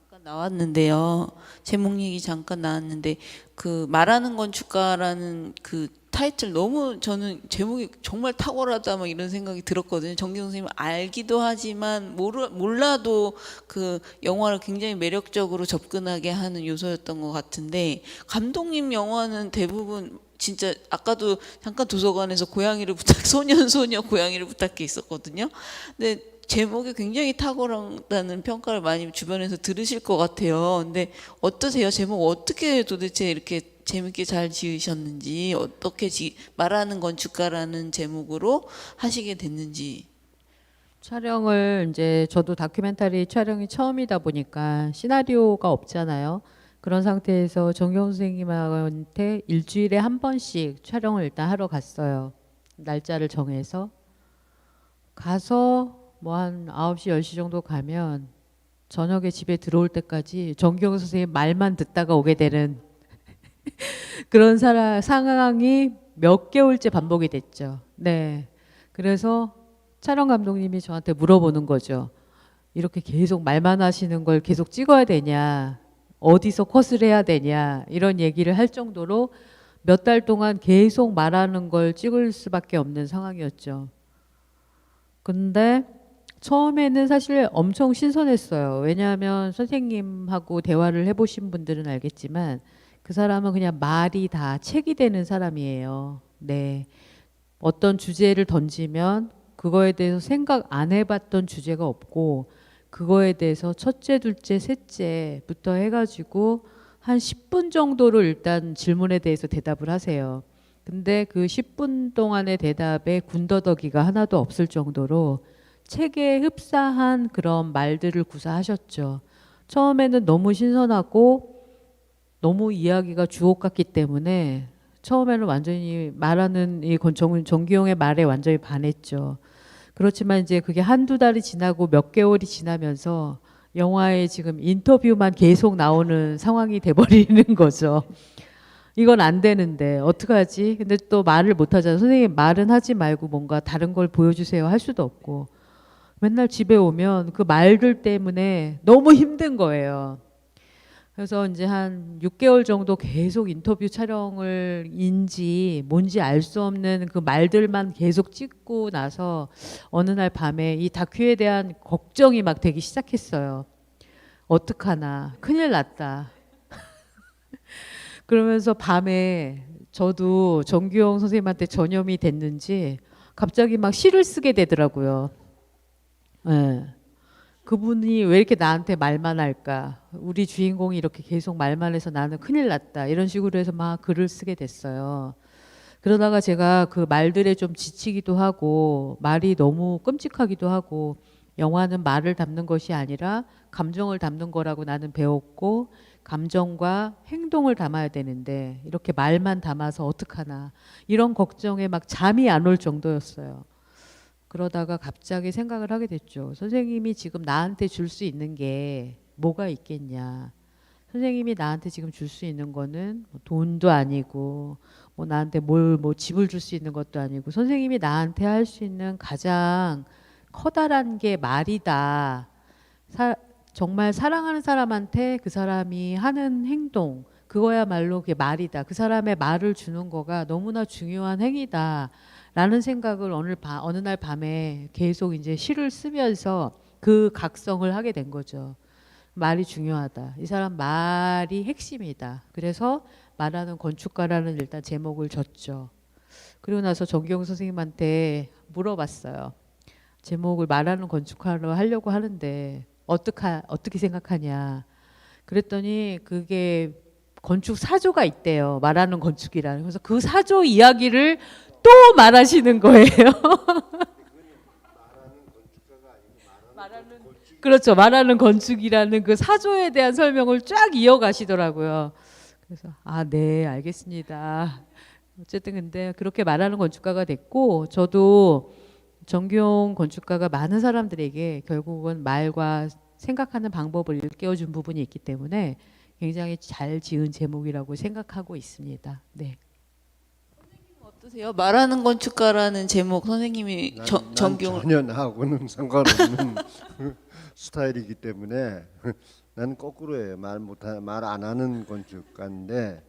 잠깐 나왔는데요. 제목 얘기 잠깐 나왔는데 그 말하는 건축가라는 그 타이틀 너무 저는 제목이 정말 탁월하다 막 이런 생각이 들었거든요. 정기영 선생님 알기도 하지만 몰라도 그 영화를 굉장히 매력적으로 접근하게 하는 요소였던 것 같은데 감독님 영화는 대부분 진짜 아까도 잠깐 도서관에서 고양이를 부탁 소년 소녀 고양이를 부탁해 있었거든요. 근데 제목이 굉장히 탁월하다는 평가를 많이 주변에서 들으실 것 같아요. 근데 어떠세요? 제목 어떻게 도대체 이렇게 재밌게 잘 지으셨는지, 어떻게 말하는 건축가라는 제목으로 하시게 됐는지. 촬영을 이제 저도 다큐멘터리 촬영이 처음이다 보니까 시나리오가 없잖아요. 그런 상태에서 정경 선생님한테 일주일에 한 번씩 촬영을 일단 하러 갔어요. 날짜를 정해서. 가서 뭐 한 9시, 10시 정도 가면 저녁에 집에 들어올 때까지 정경 선생님 말만 듣다가 오게 되는 그런 상황이 몇 개월째 반복이 됐죠. 네. 그래서 촬영 감독님이 저한테 물어보는 거죠. 이렇게 계속 말만 하시는 걸 계속 찍어야 되냐? 어디서 컷을 해야 되냐? 이런 얘기를 할 정도로 몇 달 동안 계속 말하는 걸 찍을 수밖에 없는 상황이었죠. 근데 처음에는 사실 엄청 신선했어요. 왜냐하면 선생님하고 대화를 해보신 분들은 알겠지만 그 사람은 그냥 말이 다 책이 되는 사람이에요. 네. 어떤 주제를 던지면 그거에 대해서 생각 안 해봤던 주제가 없고 그거에 대해서 첫째, 둘째, 셋째부터 해가지고 한 10분 정도를 일단 질문에 대해서 대답을 하세요. 근데 그 10분 동안의 대답에 군더더기가 하나도 없을 정도로 책에 흡사한 그런 말들을 구사하셨죠. 처음에는 너무 신선하고 너무 이야기가 주옥 같기 때문에 처음에는 완전히 말하는 이 정기용의 말에 완전히 반했죠. 그렇지만 이제 그게 한두 달이 지나고 몇 개월이 지나면서 영화에 지금 인터뷰만 계속 나오는 상황이 돼버리는 거죠. 이건 안 되는데 어떡하지? 근데 또 말을 못 하잖아요. 선생님 말은 하지 말고 뭔가 다른 걸 보여주세요 할 수도 없고 맨날 집에 오면 그 말들 때문에 너무 힘든 거예요. 그래서 이제 한 6개월 정도 계속 인터뷰 촬영을 인지 뭔지 알 수 없는 그 말들만 계속 찍고 나서 어느 날 밤에 이 다큐에 대한 걱정이 막 되기 시작했어요. 어떡하나 큰일 났다. 그러면서 밤에 저도 정규영 선생님한테 전염이 됐는지 갑자기 막 시를 쓰게 되더라고요. 네. 그분이 왜 이렇게 나한테 말만 할까? 우리 주인공이 이렇게 계속 말만 해서 나는 큰일 났다. 이런 식으로 해서 막 글을 쓰게 됐어요. 그러다가 제가 그 말들에 좀 지치기도 하고 말이 너무 끔찍하기도 하고 영화는 말을 담는 것이 아니라 감정을 담는 거라고 나는 배웠고 감정과 행동을 담아야 되는데 이렇게 말만 담아서 어떡하나 이런 걱정에 막 잠이 안 올 정도였어요. 그러다가 갑자기 생각을 하게 됐죠. 선생님이 지금 나한테 줄 수 있는 게 뭐가 있겠냐. 선생님이 나한테 지금 줄 수 있는 거는 뭐 돈도 아니고 뭐 나한테 뭐 집을 줄 수 있는 것도 아니고 선생님이 나한테 할 수 있는 가장 커다란 게 말이다. 정말 사랑하는 사람한테 그 사람이 하는 행동 그거야말로 그게 말이다. 그 사람의 말을 주는 거가 너무나 중요한 행위다. 라는 생각을 어느 날 밤에 계속 이제 시를 쓰면서 그 각성을 하게 된 거죠. 말이 중요하다. 이 사람 말이 핵심이다. 그래서 말하는 건축가라는 일단 제목을 줬죠. 그리고 나서 정기용 선생님한테 물어봤어요. 제목을 말하는 건축가로 하려고 하는데 어떻게 생각하냐. 그랬더니 그게 건축 사조가 있대요. 말하는 건축이라는. 그래서 그 사조 이야기를 또 말하시는 거예요. 그렇죠. 말하는 건축이라는 그 사조에 대한 설명을 쫙 이어가시더라고요. 그래서 네, 알겠습니다. 어쨌든 근데 그렇게 말하는 건축가가 됐고 저도 정규용 건축가가 많은 사람들에게 결국은 말과 생각하는 방법을 일깨워준 부분이 있기 때문에 굉장히 잘 지은 제목이라고 생각하고 있습니다. 네. 어떠세요? 말하는 건축가라는 제목 선생님이 난 정경 전혀 나하고는 상관없는 스타일이기 때문에 나는 거꾸로예요. 말 안 하는 건축가인데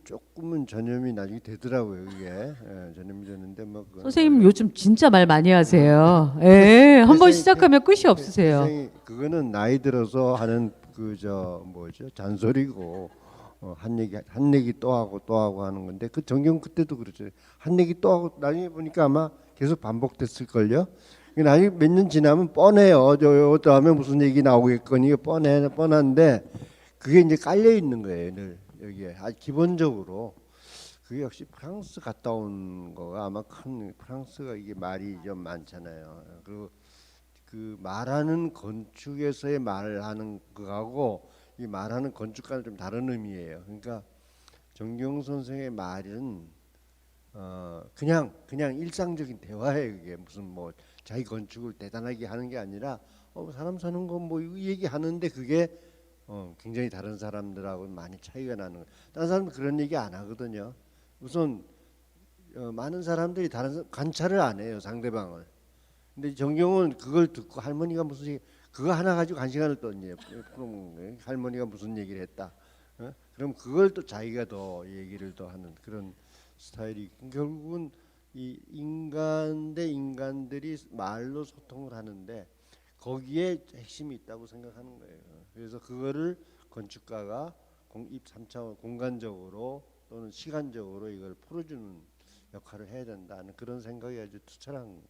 조금은 전염이 나중에 되더라고요. 그게 전염이 되는데 뭐 선생님 요즘 진짜 말 많이 하세요. 예, 한번 시작하면 끝이 없으세요. 그거는 나이 들어서 하는 그 저 뭐죠 잔소리고 한 얘기 또 하고 하는 건데 그 정경 그때도 그렇죠. 한 얘기 또 하고 나중에 보니까 아마 계속 반복됐을 걸요. 나중에 몇 년 지나면 뻔해요. 저 다음에 무슨 얘기 나오겠거니 뻔한데 그게 이제 깔려 있는 거예요. 늘 여기에 아주 기본적으로 그게 역시 프랑스 갔다 온 거가 아마 큰 프랑스가 이게 말이 좀 많잖아요. 그리고 그 말하는 건축에서의 말하는 거하고 이 말하는 건축과는 좀 다른 의미예요. 그러니까 정경 선생의 말은 그냥 일상적인 대화예요. 그게 무슨 뭐 자기 건축을 대단하게 하는 게 아니라 사람 사는 거 뭐 얘기하는데 그게 굉장히 다른 사람들하고 많이 차이가 나는 거예요. 다른 사람은 그런 얘기 안 하거든요. 우선 많은 사람들이 관찰을 안 해요. 상대방을. 근데 정경은 그걸 듣고 할머니가 무슨 얘기 그거 하나 가지고 한 시간을 떠니 할머니가 무슨 얘기를 했다. 그럼 그걸 또 자기가 더 얘기를 더 하는 그런 스타일이 결국은 이 인간 대 인간들이 말로 소통을 하는데 거기에 핵심이 있다고 생각하는 거예요. 그래서 그거를 건축가가 입 3차원 공간적으로 또는 시간적으로 이걸 풀어주는 역할을 해야 된다는 그런 생각이 아주 투철한 거예요.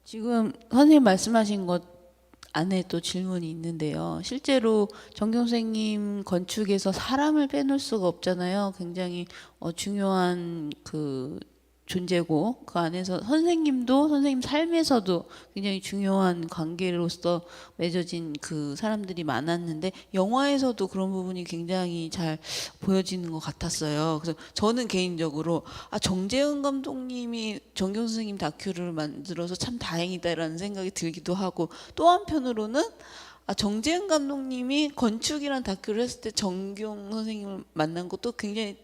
지금 선생님 말씀하신 것 안에 또 질문이 있는데요. 실제로 정경 선생님 건축에서 사람을 빼놓을 수가 없잖아요. 굉장히 중요한 그 존재고 그 안에서 선생님도 선생님 삶에서도 굉장히 중요한 관계로서 맺어진 그 사람들이 많았는데 영화에서도 그런 부분이 굉장히 잘 보여지는 것 같았어요. 그래서 저는 개인적으로 정재은 감독님이 정경 선생님 다큐를 만들어서 참 다행이다라는 생각이 들기도 하고 또 한편으로는 정재은 감독님이 건축이라는 다큐를 했을 때 정경 선생님을 만난 것도 굉장히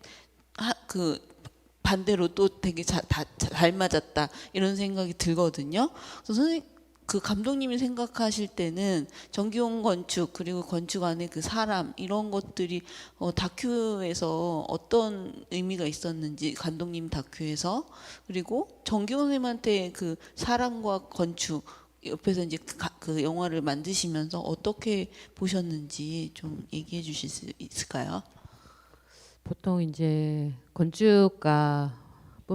반대로 또 되게 잘 맞았다 이런 생각이 들거든요. 그래서 선생님 그 감독님이 생각하실 때는 정기용 건축 그리고 건축 안에 그 사람 이런 것들이 다큐에서 어떤 의미가 있었는지 감독님 다큐에서 그리고 정기용 선생님한테 그 사람과 건축 옆에서 이제 그 영화를 만드시면서 어떻게 보셨는지 좀 얘기해 주실 수 있을까요? 보통 이제 건축가뿐만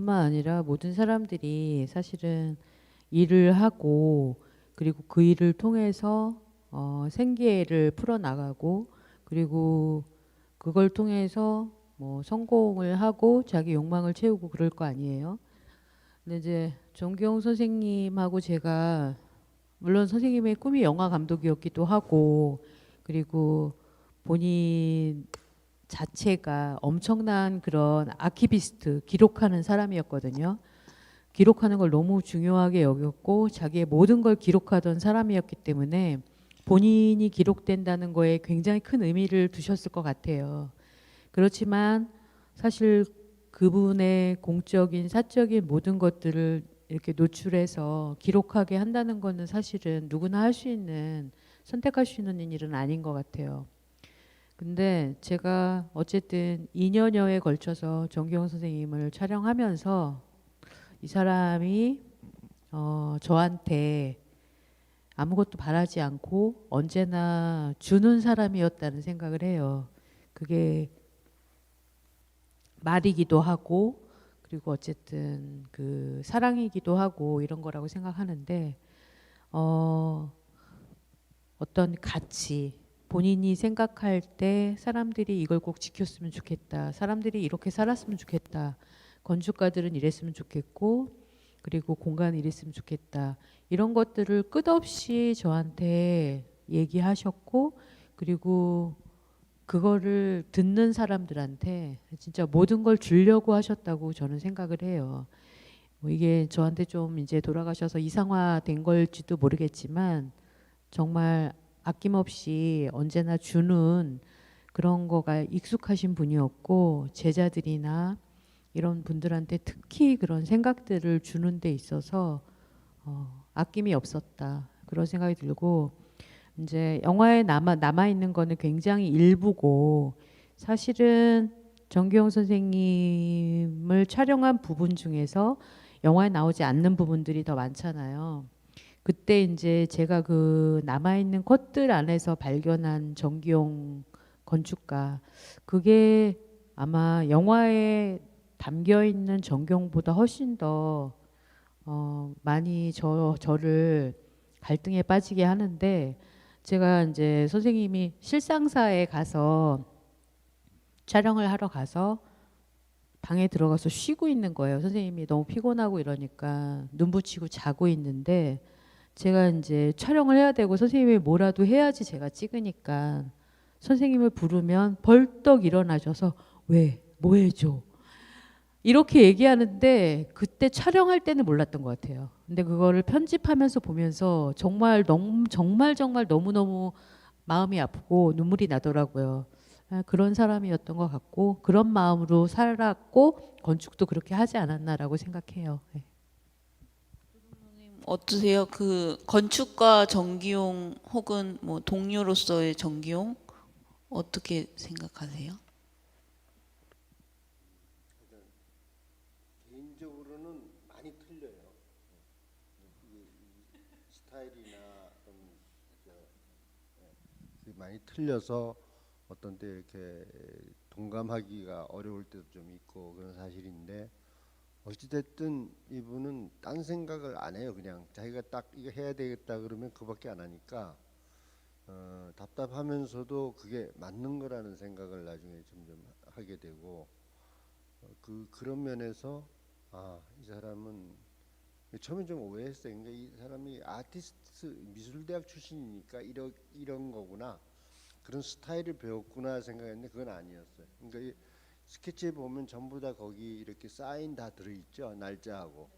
아니라 모든 사람들이 사실은 일을 하고 그리고 그 일을 통해서 생계를 풀어나가고 그리고 그걸 통해서 뭐 성공을 하고 자기 욕망을 채우고 그럴 거 아니에요. 근데 이제 정기용 선생님하고 제가 물론 선생님의 꿈이 영화 감독이었기도 하고 그리고 본인 자체가 엄청난 그런 아키비스트 기록하는 사람이었거든요. 기록하는 걸 너무 중요하게 여겼고 자기의 모든 걸 기록하던 사람이었기 때문에 본인이 기록된다는 거에 굉장히 큰 의미를 두셨을 것 같아요. 그렇지만 사실 그분의 공적인 사적인 모든 것들을 이렇게 노출해서 기록하게 한다는 거는 사실은 누구나 할 수 있는 선택할 수 있는 일은 아닌 것 같아요. 근데 제가 어쨌든 2년여에 걸쳐서 정기용 선생님을 촬영하면서 이 사람이 저한테 아무것도 바라지 않고 언제나 주는 사람이었다는 생각을 해요. 그게 말이기도 하고 그리고 어쨌든 그 사랑이기도 하고 이런 거라고 생각하는데 어떤 가치 본인이 생각할 때 사람들이 이걸 꼭 지켰으면 좋겠다. 사람들이 이렇게 살았으면 좋겠다. 건축가들은 이랬으면 좋겠고 그리고 공간이 이랬으면 좋겠다. 이런 것들을 끝없이 저한테 얘기하셨고 그리고 그거를 듣는 사람들한테 진짜 모든 걸 주려고 하셨다고 저는 생각을 해요. 뭐 이게 저한테 좀 이제 돌아가셔서 이상화된 걸지도 모르겠지만 정말 아낌없이 언제나 주는 그런 거가 익숙하신 분이었고 제자들이나 이런 분들한테 특히 그런 생각들을 주는 데 있어서 아낌이 없었다 그런 생각이 들고 이제 영화에 남아 있는 거는 굉장히 일부고 사실은 정기용 선생님을 촬영한 부분 중에서 영화에 나오지 않는 부분들이 더 많잖아요. 그때 이제 제가 그 남아 있는 컷들 안에서 발견한 정기용 건축가 그게 아마 영화에 담겨 있는 정경보다 훨씬 더 많이 저를 갈등에 빠지게 하는데 제가 이제 선생님이 실상사에 가서 촬영을 하러 가서 방에 들어가서 쉬고 있는 거예요. 선생님이 너무 피곤하고 이러니까 눈 붙이고 자고 있는데 제가 이제 촬영을 해야 되고 선생님이 뭐라도 해야지 제가 찍으니까 선생님을 부르면 벌떡 일어나셔서 왜? 뭐 해줘? 이렇게 얘기하는데 그때 촬영할 때는 몰랐던 것 같아요. 근데 그거를 편집하면서 보면서 정말 너무너무 마음이 아프고 눈물이 나더라고요. 그런 사람이었던 것 같고 그런 마음으로 살았고 건축도 그렇게 하지 않았나라고 생각해요. 네. 어떠세요? 그 건축가 정기용 혹은 뭐 동료로서의 정기용 어떻게 생각하세요? 개인적으로는 많이 틀려요. 이 스타일이나 어떤 많이 틀려서 어떤 때 이렇게 동감하기가 어려울 때도 좀 있고 그런 사실인데 어찌됐든 이분은 딴 생각을 안 해요. 그냥 자기가 딱 이거 해야 되겠다 그러면 그밖에 안 하니까 답답하면서도 그게 맞는 거라는 생각을 나중에 점점 하게 되고 그런 면에서 이 사람은 처음에 좀 오해했어요. 그러니까 이 사람이 아티스트 미술대학 출신이니까 이런 거구나. 그런 스타일을 배웠구나 생각했는데 그건 아니었어요. 그러니까 이 스케치에 보면 전부 다 거기 이렇게 사인 다 들어있죠. 날짜하고.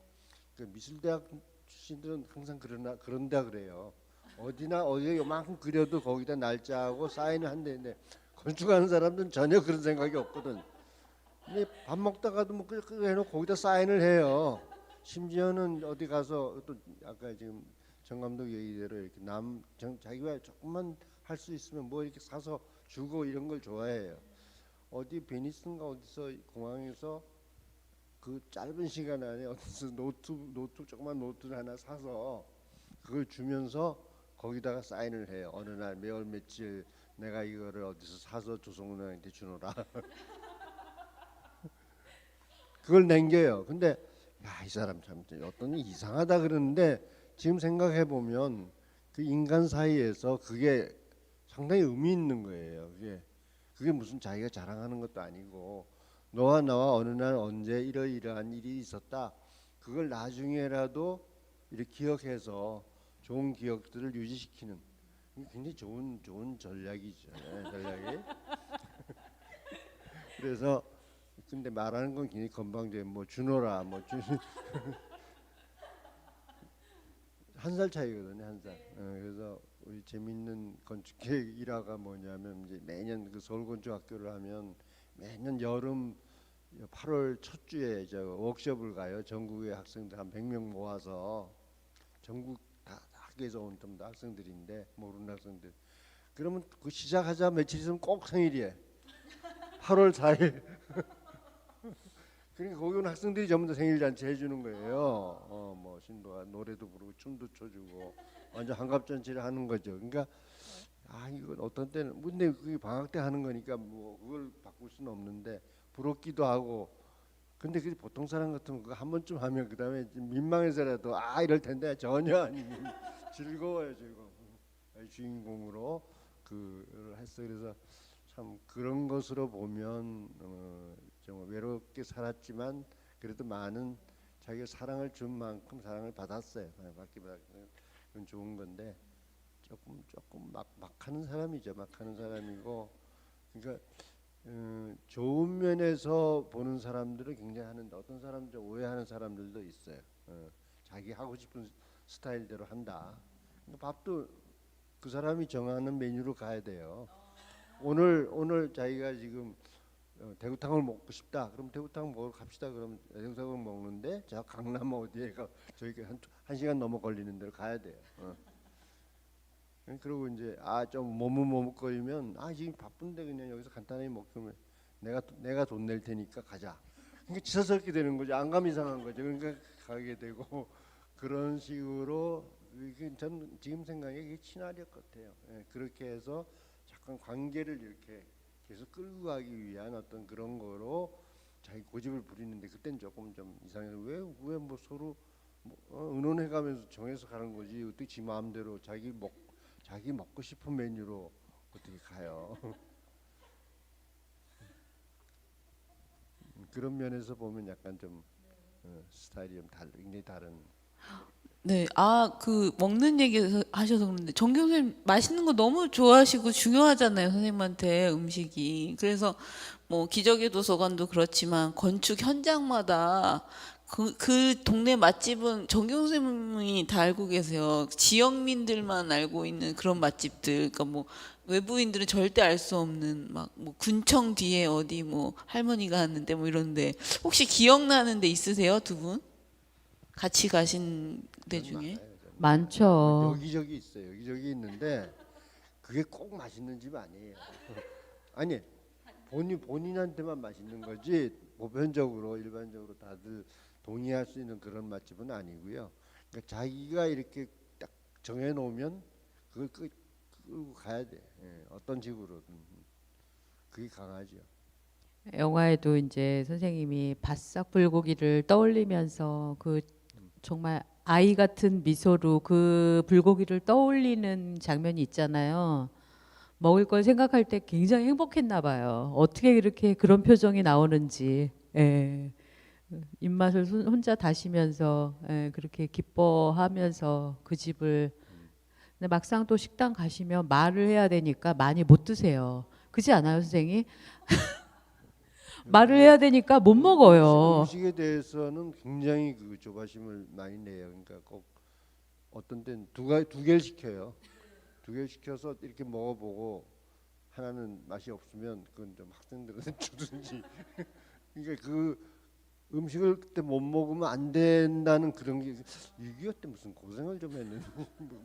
그 미술대학 출신들은 항상 그런다 그래요. 어디에 요만큼 그려도 거기다 날짜하고 사인을 한대는데 건축하는 사람들은 전혀 그런 생각이 없거든. 근데 밥 먹다가도 뭐 그거 해놓고 거기다 사인을 해요. 심지어는 어디 가서 또 아까 지금 정 감독 얘기대로 이렇게 자기가 조금만 할 수 있으면 뭐 이렇게 사서 주고 이런 걸 좋아해요. 어디 베니스인가 어디서 공항에서 그 짧은 시간 안에 어디서 조그만 노트를 하나 사서 그걸 주면서 거기다가 사인을 해요. 어느 날 매월 며칠 내가 이거를 어디서 사서 조성훈한테 주노라. 그걸 남겨요. 근데 이 사람 참 어떤 이상하다 그러는데 지금 생각해 보면 그 인간 사이에서 그게 상당히 의미 있는 거예요. 그게 무슨 자기가 자랑하는 것도 아니고 너와 나와 어느 날 언제 이러이러한 일이 있었다. 그걸 나중에라도 이렇게 기억해서 좋은 기억들을 유지시키는 굉장히 좋은 전략이죠. 네, 전략이. 그래서 근데 말하는 건 굉장히 건방져요. 뭐 주노라 한 살 차이거든요. 한 살. 그래서 우리 재밌는 건축계 일화가 뭐냐면 이제 매년 그 서울건축학교를 하면 매년 여름 8월 첫 주에 저 워크숍을 가요. 전국의 학생들 한 100명 모아서 전국 다 학교에서 온 학생들인데 모르는 학생들. 그러면 그 시작하자 며칠 있으면 꼭 생일이에요. 8월 4일. 그러니까 거기 온 학생들이 전부 다 생일 잔치 해주는 거예요. 뭐 신도가 노래도 부르고 춤도 춰주고 완전 한갑잔치를 하는 거죠. 그러니까 이건 어떤 때는 근데 그게 방학 때 하는 거니까 뭐 그걸 바꿀 수는 없는데 부럽기도 하고. 근데 그 보통 사람 같으면 그거 한 번쯤 하면 그 다음에 민망해서라도 이럴 텐데 전혀 아니에요. 즐거워요, 즐거워. 주인공으로 그를 했어. 그래서 참 그런 것으로 보면 좀 외롭게 살았지만 그래도 많은 자기가 사랑을 준 만큼 사랑을 받았어요. 그건 좋은 건데 조금 막 하는 사람이죠. 막 하는 사람이고 그러니까 좋은 면에서 보는 사람들은 굉장히 하는데 어떤 사람들 오해하는 사람들도 있어요. 자기 하고 싶은 스타일대로 한다. 그러니까 밥도 그 사람이 정하는 메뉴로 가야 돼요. 오늘 자기가 지금 대구탕을 먹고 싶다. 그럼 대구탕 먹으러 갑시다. 그럼 대구탕을 먹는데 저 강남 어디에가 저기 한 시간 넘어 걸리는 데로 가야 돼요. 그리고 이제 좀 머뭇머뭇거리면 지금 바쁜데 그냥 여기서 간단하게 먹으면 내가 돈 낼 테니까 가자. 그러니까 지서스럽게 되는 거죠. 안감 이상한 거죠. 그러니까 가게 되고 그런 식으로 전 지금 생각에 이게 친화력 같아요. 그렇게 해서 잠깐 관계를 이렇게 계속 끌고 가기 위한 어떤 그런 거로 자기 고집을 부리는데 그땐 조금 좀 이상해요. 왜 뭐 서로 의논해가면서 정해서 가는 거지. 어떻게 지 마음대로 자기 먹고 싶은 메뉴로 어떻게 가요? 그런 면에서 보면 약간 좀 스타일이 좀 굉장히 다른. 네, 그 먹는 얘기 하셔서 그런데 정경 선생님 맛있는 거 너무 좋아하시고 중요하잖아요, 선생님한테 음식이. 그래서 뭐 기적의 도서관도 그렇지만 건축 현장마다 그 동네 맛집은 정경 선생님이 다 알고 계세요. 지역민들만 알고 있는 그런 맛집들. 그러니까 뭐 외부인들은 절대 알 수 없는 막 뭐 군청 뒤에 어디 뭐 할머니가 하는데 뭐 이런데 혹시 기억나는 데 있으세요, 두 분? 같이 가신 데 중에? 많죠. 여기저기 있어요. 여기저기 있는데 그게 꼭 맛있는 집 아니에요. 아니 본인한테만 맛있는 거지 보편적으로 일반적으로 다들 동의할 수 있는 그런 맛집은 아니고요. 그러니까 자기가 이렇게 딱 정해놓으면 그걸 끌고 가야 돼. 어떤 식으로든 그게 강하죠. 영화에도 이제 선생님이 바싹 불고기를 떠올리면서 그 정말 아이 같은 미소로 그 불고기를 떠올리는 장면이 있잖아요. 먹을 걸 생각할 때 굉장히 행복했나 봐요. 어떻게 이렇게 그런 표정이 나오는지. 예. 입맛을 혼자 다시면서 그렇게 기뻐하면서 그 집을. 근데 막상 또 식당 가시면 말을 해야 되니까 많이 못 드세요. 그렇지 않아요, 선생님? 말을 해야 되니까 못 먹어요. 음식에 대해서는 굉장히 그 조바심을 많이 내요. 그러니까 꼭 어떤 때는 두 개를 시켜요. 두 개를 시켜서 이렇게 먹어보고 하나는 맛이 없으면 그건 좀 학생들한테 주든지. 그러니까 그 음식을 그때 못 먹으면 안 된다는 그런 게 6.25 때 무슨 고생을 좀 했는지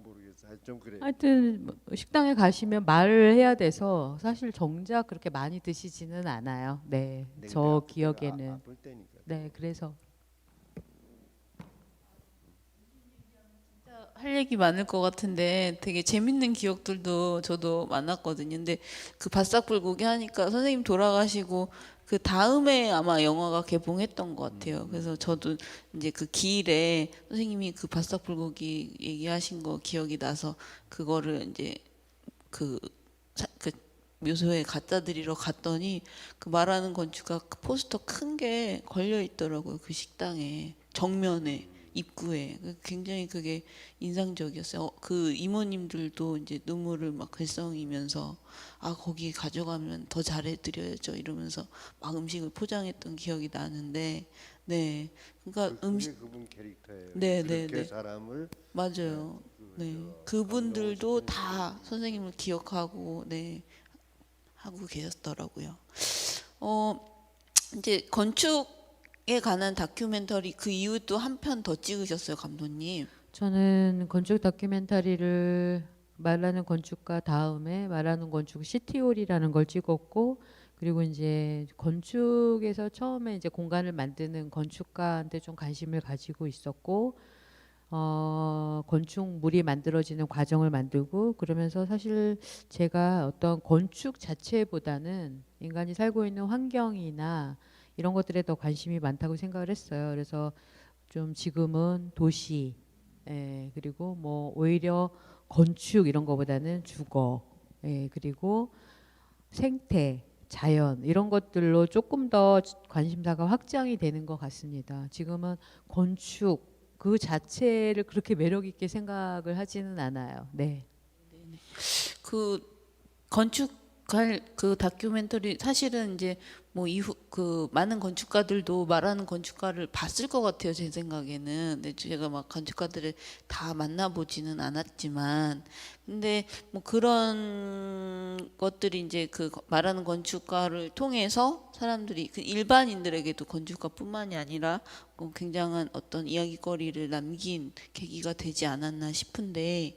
모르겠어요. 좀 그래. 하여튼 뭐 식당에 가시면 말을 해야 돼서 사실 정작 그렇게 많이 드시지는 않아요. 네, 저 기억에는. 아플 때니까. 네, 그래서 할 얘기 많을 것 같은데 되게 재밌는 기억들도 저도 많았거든요. 근데 그 바싹 불고기 하니까 선생님 돌아가시고 그 다음에 아마 영화가 개봉했던 것 같아요. 그래서 저도 이제 그 기일에 선생님이 그 바싹 불고기 얘기하신 거 기억이 나서 그거를 이제 그 묘소에 갖다 드리러 갔더니 그 말하는 건축가 그 포스터 큰 게 걸려 있더라고요. 그 식당에 정면에 입구에 굉장히 그게 인상적이었어요. 그 이모님들도 이제 눈물을 막 글썽이면서 거기 가져가면 더 잘해드려야죠 이러면서 막 음식을 포장했던 기억이 나는데 네 그러니까 그게 그분 캐릭터예요. 네, 그렇게 네, 네. 사람을 맞아요. 네 그분들도 다 선생님을 기억하고 네 하고 계셨더라고요. 이제 건축에 관한 다큐멘터리 그 이후 또 한 편 더 찍으셨어요, 감독님. 저는 건축 다큐멘터리를 말하는 건축가 다음에 말하는 건축 시티홀이라는 걸 찍었고, 그리고 이제 건축에서 처음에 이제 공간을 만드는 건축가한테 좀 관심을 가지고 있었고, 건축물이 만들어지는 과정을 만들고, 그러면서 사실 제가 어떤 건축 자체보다는 인간이 살고 있는 환경이나 이런 것들에 더 관심이 많다고 생각을 했어요. 그래서 좀 지금은 도시, 그리고 뭐 오히려 건축 이런 거보다는 주거, 그리고 생태, 자연 이런 것들로 조금 더 관심사가 확장이 되는 것 같습니다. 지금은 건축 그 자체를 그렇게 매력 있게 생각을 하지는 않아요. 네. 그 건축 그 다큐멘터리 사실은 이제 뭐 이후 그 많은 건축가들도 말하는 건축가를 봤을 것 같아요, 제 생각에는. 근데 제가 막 건축가들을 다 만나보지는 않았지만, 근데 뭐 그런 것들이 이제 그 말하는 건축가를 통해서 사람들이 그 일반인들에게도 건축가뿐만이 아니라 굉장한 어떤 이야기거리를 남긴 계기가 되지 않았나 싶은데,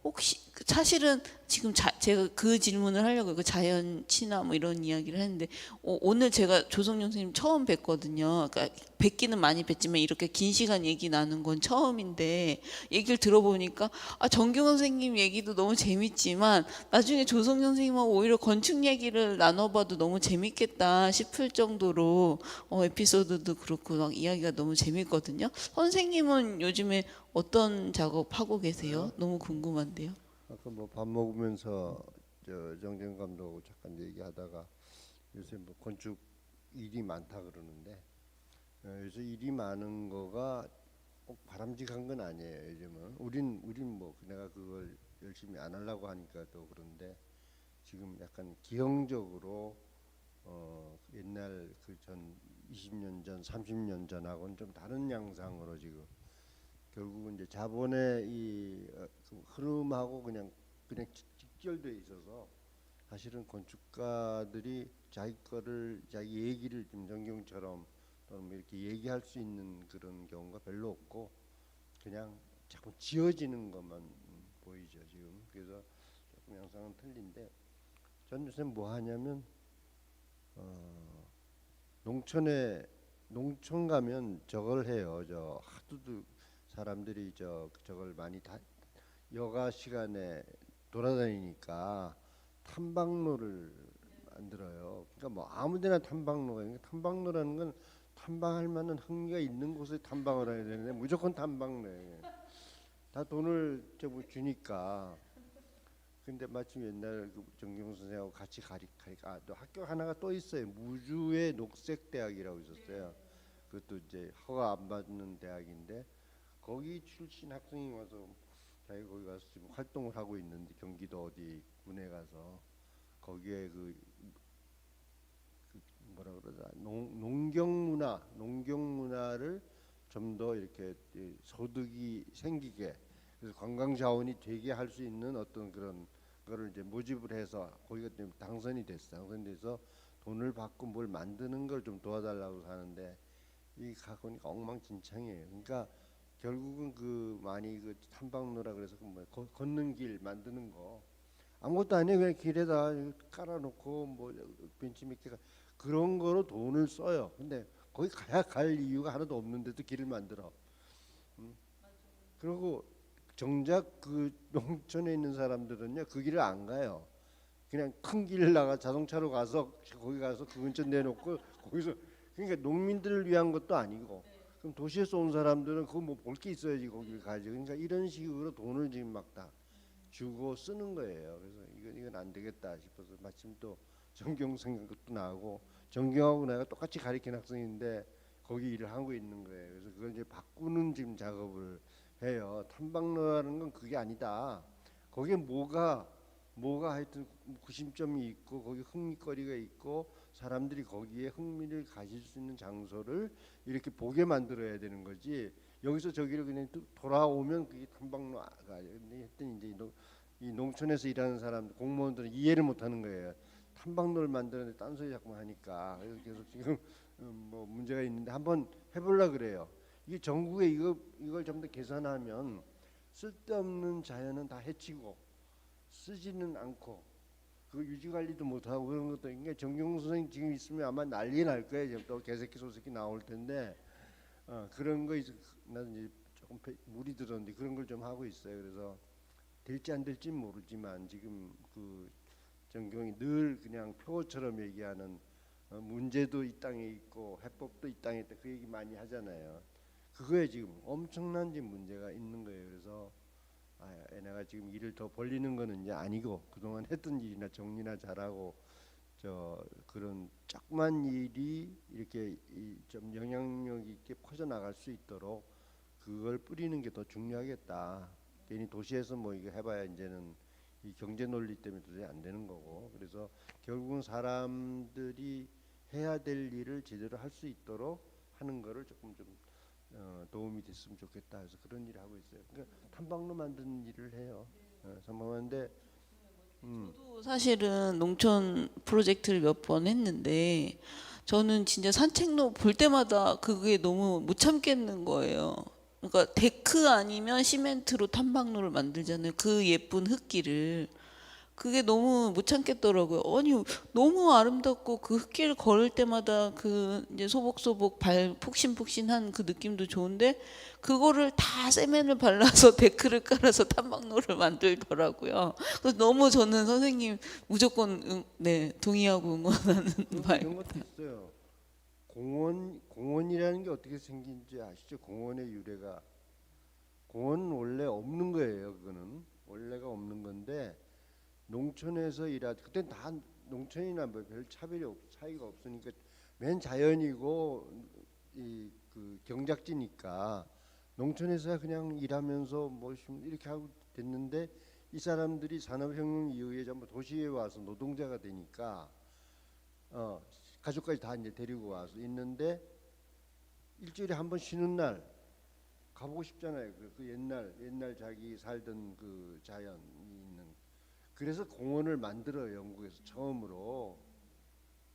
혹시 사실은 지금 제가 그 질문을 하려고 그 자연 친화 뭐 이런 이야기를 했는데, 오늘 제가 조성용 선생님 처음 뵀거든요. 그러니까 뵙기는 많이 뵀지만 이렇게 긴 시간 얘기 나눈 건 처음인데, 얘기를 들어보니까 정경 선생님 얘기도 너무 재밌지만 나중에 조성용 선생님하고 오히려 건축 얘기를 나눠봐도 너무 재밌겠다 싶을 정도로 에피소드도 그렇고 막 이야기가 너무 재밌거든요. 선생님은 요즘에 어떤 작업하고 계세요? 너무 궁금한데요. 아까 뭐 밥 먹으면서 저 정재영 감독하고 잠깐 얘기하다가 요새 뭐 건축 일이 많다 그러는데 요새 일이 많은 거가 꼭 바람직한 건 아니에요. 요즘은 우린 뭐 내가 그걸 열심히 안 하려고 하니까 또 그런데 지금 약간 기형적으로 옛날 그 전 20년 전, 30년 전하고는 좀 다른 양상으로 지금 결국은 이제 자본의 그 흐름하고 그냥 직결돼 있어서 사실은 건축가들이 자기 거를 자기 얘기를 좀 정경처럼 또는 뭐 이렇게 얘기할 수 있는 그런 경우가 별로 없고 그냥 자꾸 지어지는 것만 보이죠 지금. 그래서 조금 양상은 틀린데 전 요새 뭐 하냐면 농촌 가면 저걸 해요. 저 하도 사람들이 저걸 많이 다 여가 시간에 돌아다니니까 탐방로를 만들어요. 그러니까 뭐 아무데나 탐방로가 있는 탐방로라는 건 탐방할 만한 흥미가 있는 곳에 탐방을 해야 되는데 무조건 탐방로예요. 다 돈을 뭐 주니까. 근데 마침 옛날 그 정경 선생하고 같이 또 학교 하나가 또 있어요. 무주의 녹색대학이라고 있었어요. 그것도 이제 허가 안 받는 대학인데 거기 출신 학생이 와서 자기 거기 가서 지금 활동을 하고 있는데 경기도 어디 군에 가서 거기에 그 뭐라 그러자 농경문화를 좀 더 이렇게 소득이 생기게 그래서 관광 자원이 되게 할 수 있는 어떤 그런 거를 이제 모집을 해서 거기가 당선이 됐어. 당선돼서 돈을 받고 뭘 만드는 걸 좀 도와달라고 하는데 이 가보니까 엉망진창이에요. 그러니까 결국은 그 많이 그 탐방로라 그래서 그뭐 걷는 길 만드는 거 아무것도 아니에요. 그냥 길에다 깔아놓고 뭐 벤치 몇 개가 그런 거로 돈을 써요. 근데 거기 가야 갈 이유가 하나도 없는데도 길을 만들어. 그리고 정작 그 농촌에 있는 사람들은요 그 길을 안 가요. 그냥 큰 길 나가 자동차로 가서 거기 가서 그 근처 내놓고 거기서 그러니까 농민들을 위한 것도 아니고 그럼 도시에서 온 사람들은 그거 뭐 볼 게 있어야지 거기를 가지. 그러니까 이런 식으로 돈을 지금 막 다 주고 쓰는 거예요. 그래서 이건 안 되겠다 싶어서 마침 또 정경 생각도 나고 정경하고 내가 똑같이 가르치는 학생인데 거기 일을 하고 있는 거예요. 그래서 그걸 이제 바꾸는 지금 작업을 해요. 탐방로라는 건 그게 아니다. 거기에 뭐가 하여튼 구심점이 있고 거기 흥미거리가 있고 사람들이 거기에 흥미를 가질 수 있는 장소를 이렇게 보게 만들어야 되는 거지. 여기서 저기를 그냥 돌아오면 그게 탐방로가 했더니 이제 이 농촌에서 일하는 사람 공무원들은 이해를 못하는 거예요. 탐방로를 만드는데 딴소리 자꾸 하니까 그래서 계속 지금 뭐 문제가 있는데 한번 해보려 그래요. 이게 전국에 이걸 좀 더 개선하면 쓸데없는 자연은 다 해치고 쓰지는 않고 그 유지 관리도 못하고 그런 것도 그러니까 정경 선생 지금 있으면 아마 난리 날 거예요. 지금 또 개새끼 소새끼 나올 텐데 그런 거 이제 나는 이제 조금 물이 들었는데 그런 걸 좀 하고 있어요. 그래서 될지 안 될지 모르지만 지금 그 정경이 늘 그냥 표어처럼 얘기하는 문제도 이 땅에 있고 해법도 이 땅에 있다 그 얘기 많이 하잖아요. 그거에 지금 엄청난 지금 문제가 있는 거예요. 그래서 내가 지금 일을 더 벌리는 거는 이제 아니고 그동안 했던 일이나 정리나 잘하고 그런 조그만 일이 이렇게 좀 영향력 있게 퍼져나갈 수 있도록 그걸 뿌리는 게 더 중요하겠다. 괜히 도시에서 뭐 이거 해봐야 이제는 이 경제 논리 때문에 도저히 안 되는 거고 그래서 결국은 사람들이 해야 될 일을 제대로 할 수 있도록 하는 거를 조금 좀 도움이 됐으면 좋겠다 해서 그런 일을 하고 있어요. 그러니까 탐방로 만드는 일을 해요. 탐방하는데 저도 사실은 농촌 프로젝트를 몇 번 했는데 저는 진짜 산책로 볼 때마다 그게 너무 못 참겠는 거예요. 그러니까 데크 아니면 시멘트로 탐방로를 만들잖아요. 그 예쁜 흙길을. 그게 너무 못 참겠더라고요. 아니 너무 아름답고 그 흙길 걸을 때마다 그 이제 소복소복 발 푹신푹신한 그 느낌도 좋은데 그거를 다 세면을 발라서 데크를 깔아서 탐방로를 만들더라고요. 그래서 너무 저는 선생님 무조건 네 동의하고 응원하는 바입니다. 이런 것도 있어요. 공원이라는 게 어떻게 생긴지 아시죠? 공원의 유래가 공원은 원래 없는 거예요. 그거는 원래가 없는 건데 농촌에서 그땐 다 농촌이나 뭐 별 차이가 없으니까 맨 자연이고 그 경작지니까 농촌에서 그냥 일하면서 뭐 이렇게 하고 됐는데 이 사람들이 산업혁명 이후에 전부 도시에 와서 노동자가 되니까 가족까지 다 이제 데리고 와서 있는데 일주일에 한 번 쉬는 날 가보고 싶잖아요. 그 옛날 자기 살던 그 자연이 있는. 그래서 공원을 만들어요. 영국에서 처음으로.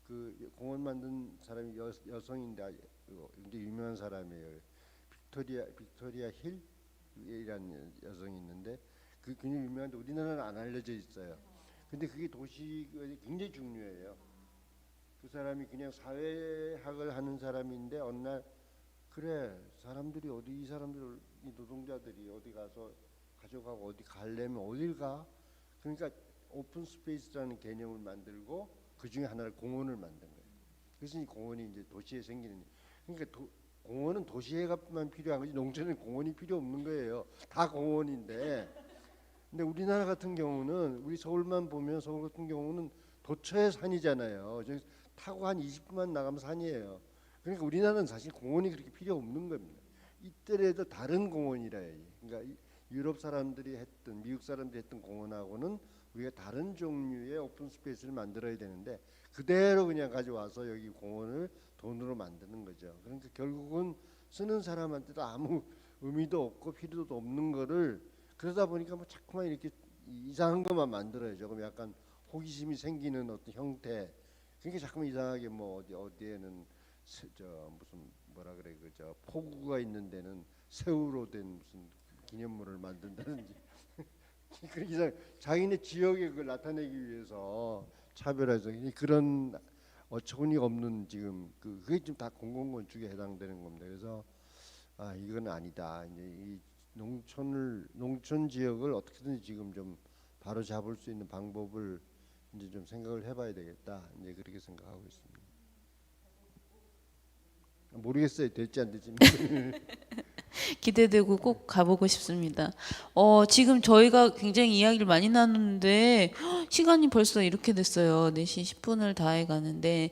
그 공원 만든 사람이 여성인데 굉장히 유명한 사람이에요. 빅토리아 힐이라는 여성이 있는데 그 굉장히 유명한데 우리나라는 안 알려져 있어요. 근데 그게 도시에 굉장히 중요해요. 그 사람이 그냥 사회학을 하는 사람인데 어느 날 그래 사람들이 이 사람들 이 노동자들이 어디 가서 가져가고 어디 가려면 어딜 가? 그러니까 오픈 스페이스라는 개념을 만들고 그 중에 하나를 공원을 만든 거예요. 그래서 이 공원이 이제 도시에 생기는. 그러니까 공원은 도시에만 필요한 거지 농촌에는 공원이 필요 없는 거예요. 다 공원인데. 근데 우리나라 같은 경우는 우리 서울만 보면 서울 같은 경우는 도처에 산이잖아요. 저기 타고 한 20분만 나가면 산이에요. 그러니까 우리나라는 사실 공원이 그렇게 필요 없는 겁니다. 이때라도 다른 공원이라 해요. 그러니까 유럽 사람들이 했던 미국 사람들이 했던 공원하고는 우리가 다른 종류의 오픈 스페이스를 만들어야 되는데 그대로 그냥 가져와서 여기 공원을 돈으로 만드는 거죠. 그러니까 결국은 쓰는 사람한테도 아무 의미도 없고 필요도 없는 거를 그러다 보니까 뭐 자꾸만 이렇게 이상한 것만 만들어야죠. 그럼 약간 호기심이 생기는 어떤 형태. 그러니까 자꾸만 이상하게 뭐 어디에는 무슨 뭐라 그래 그저 포구가 있는 데는 새우로 된 무슨 기념물을 만든다든지 그렇게 자기네 지역에 그걸 나타내기 위해서 차별해서 그런 어처구니 없는 지금 그게 좀 다 공공건축에 해당되는 겁니다. 그래서 이건 아니다. 이제 이 농촌 지역을 어떻게든 지금 좀 바로 잡을 수 있는 방법을 이제 좀 생각을 해봐야 되겠다. 이제 그렇게 생각하고 있습니다. 모르겠어요. 될지 안 될지. 기대되고 꼭 가보고 싶습니다. 지금 저희가 굉장히 이야기를 많이 나누는데 시간이 벌써 이렇게 됐어요. 4시 10분을 다 해가는데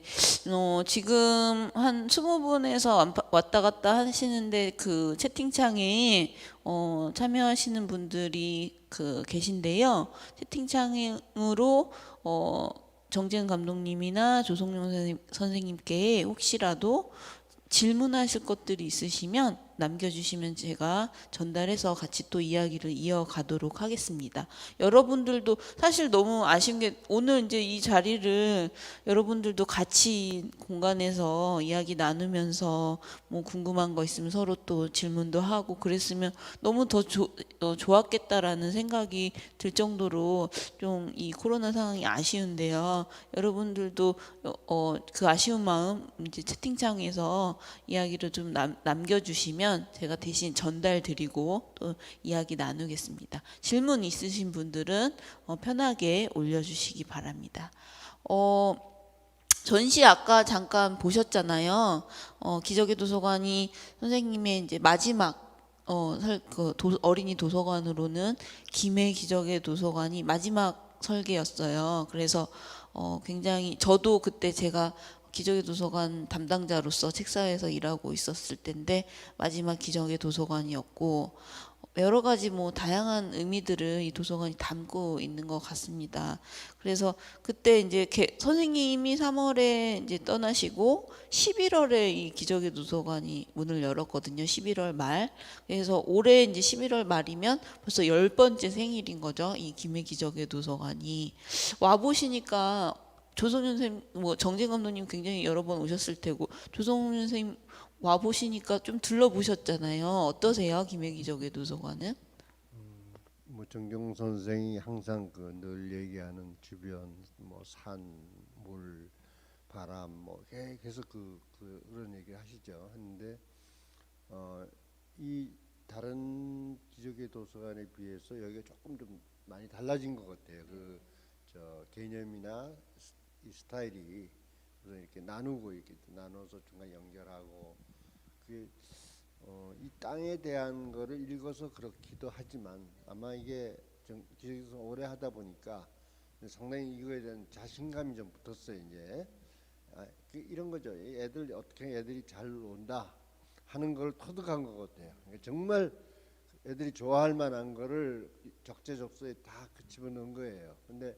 지금 한 20분에서 왔다 갔다 하시는데 그 채팅창에 참여하시는 분들이 계신데요. 채팅창으로 정재은 감독님이나 조성용 선생님께 혹시라도 질문하실 것들이 있으시면 남겨주시면 제가 전달해서 같이 또 이야기를 이어가도록 하겠습니다. 여러분들도 사실 너무 아쉬운 게 오늘 이제 이 자리를 여러분들도 같이 공간에서 이야기 나누면서 뭐 궁금한 거 있으면 서로 또 질문도 하고 그랬으면 너무 더 좋았겠다라는 생각이 들 정도로 좀 이 코로나 상황이 아쉬운데요. 여러분들도 그 아쉬운 마음 이제 채팅창에서 이야기를 좀 남겨주시면 제가 대신 전달 드리고 또 이야기 나누겠습니다. 질문 있으신 분들은 편하게 올려주시기 바랍니다. 전시 아까 잠깐 보셨잖아요. 기적의 도서관이 선생님의 이제 마지막 어린이 도서관으로는 김해 기적의 도서관이 마지막 설계였어요. 그래서 굉장히 저도 그때 제가 기적의 도서관 담당자로서 책사에서 일하고 있었을 때인데 마지막 기적의 도서관이었고 여러 가지 뭐 다양한 의미들을 이 도서관이 담고 있는 것 같습니다. 그래서 그때 이제 선생님이 3월에 이제 떠나시고 11월에 이 기적의 도서관이 문을 열었거든요. 11월 말. 그래서 올해 이제 11월 말이면 벌써 10번째 생일인 거죠. 이 김해 기적의 도서관이. 와 보시니까 조성윤 선생님, 뭐 정진 감독님 굉장히 여러 번 오셨을 테고 조성윤 선생님 와 보시니까 좀 둘러보셨잖아요. 어떠세요, 김해 기적의 도서관은? 뭐 정경 선생이 항상 그 늘 얘기하는 주변 뭐 산, 물, 바람 뭐 계속 그런 얘기를 하시죠. 했는데 이 다른 기적의 도서관에 비해서 여기가 조금 좀 많이 달라진 것 같아요. 그 저 개념이나 이 스타일이 그래서 이렇게 나누고 이렇게 나눠서 중간 연결하고 그게 이 땅에 대한 거를 읽어서 그렇기도 하지만 아마 이게 기획에서 오래 하다 보니까 상당히 이거에 대한 자신감이 좀 붙었어요. 이제 이런 거죠. 애들 어떻게 애들이 잘 논다 하는 걸 터득한 것 같아요. 그러니까 정말 애들이 좋아할 만한 거를 적재적소에 다 집어넣은 거예요. 근데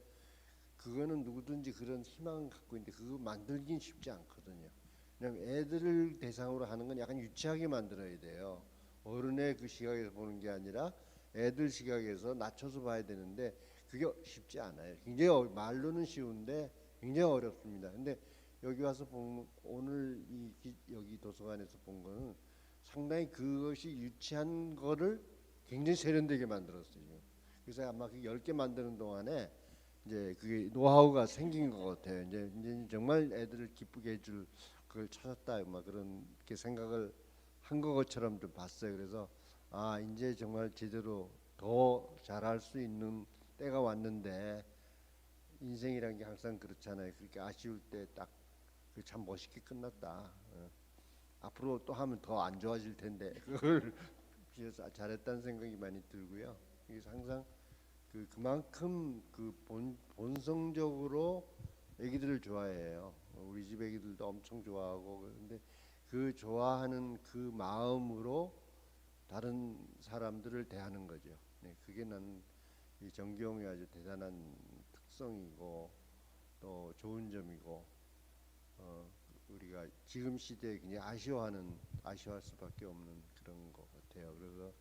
그거는 누구든지 그런 희망을 갖고 있는데 그거 만들긴 쉽지 않거든요. 왜냐면 애들을 대상으로 하는 건 약간 유치하게 만들어야 돼요. 어른의 그 시각에서 보는 게 아니라 애들 시각에서 낮춰서 봐야 되는데 그게 쉽지 않아요. 굉장히 말로는 쉬운데 굉장히 어렵습니다. 근데 여기 와서 보면 오늘 여기 도서관에서 본 거는 상당히 그것이 유치한 거를 굉장히 세련되게 만들었어요. 그래서 아마 그 10개 만드는 동안에 이제 그게 노하우가 생긴 것 같아요. 이제 정말 애들을 기쁘게 해줄 그걸 찾았다, 막 그런 게 생각을 한 것처럼 좀 봤어요. 그래서 이제 정말 제대로 더 잘할 수 있는 때가 왔는데 인생이란 게 항상 그렇잖아요. 그렇게 아쉬울 때 딱 참 멋있게 끝났다. 앞으로 또 하면 더 안 좋아질 텐데 그걸 비해서 잘했다는 생각이 많이 들고요. 그래서 항상 그만큼 본성적으로 애기들을 좋아해요. 우리 집 애기들도 엄청 좋아하고 그런데 그 좋아하는 그 마음으로 다른 사람들을 대하는 거죠. 네, 그게 난 이 정경의 아주 대단한 특성이고 또 좋은 점이고 우리가 지금 시대에 굉장히 아쉬워할 수밖에 없는 그런 것 같아요. 그래서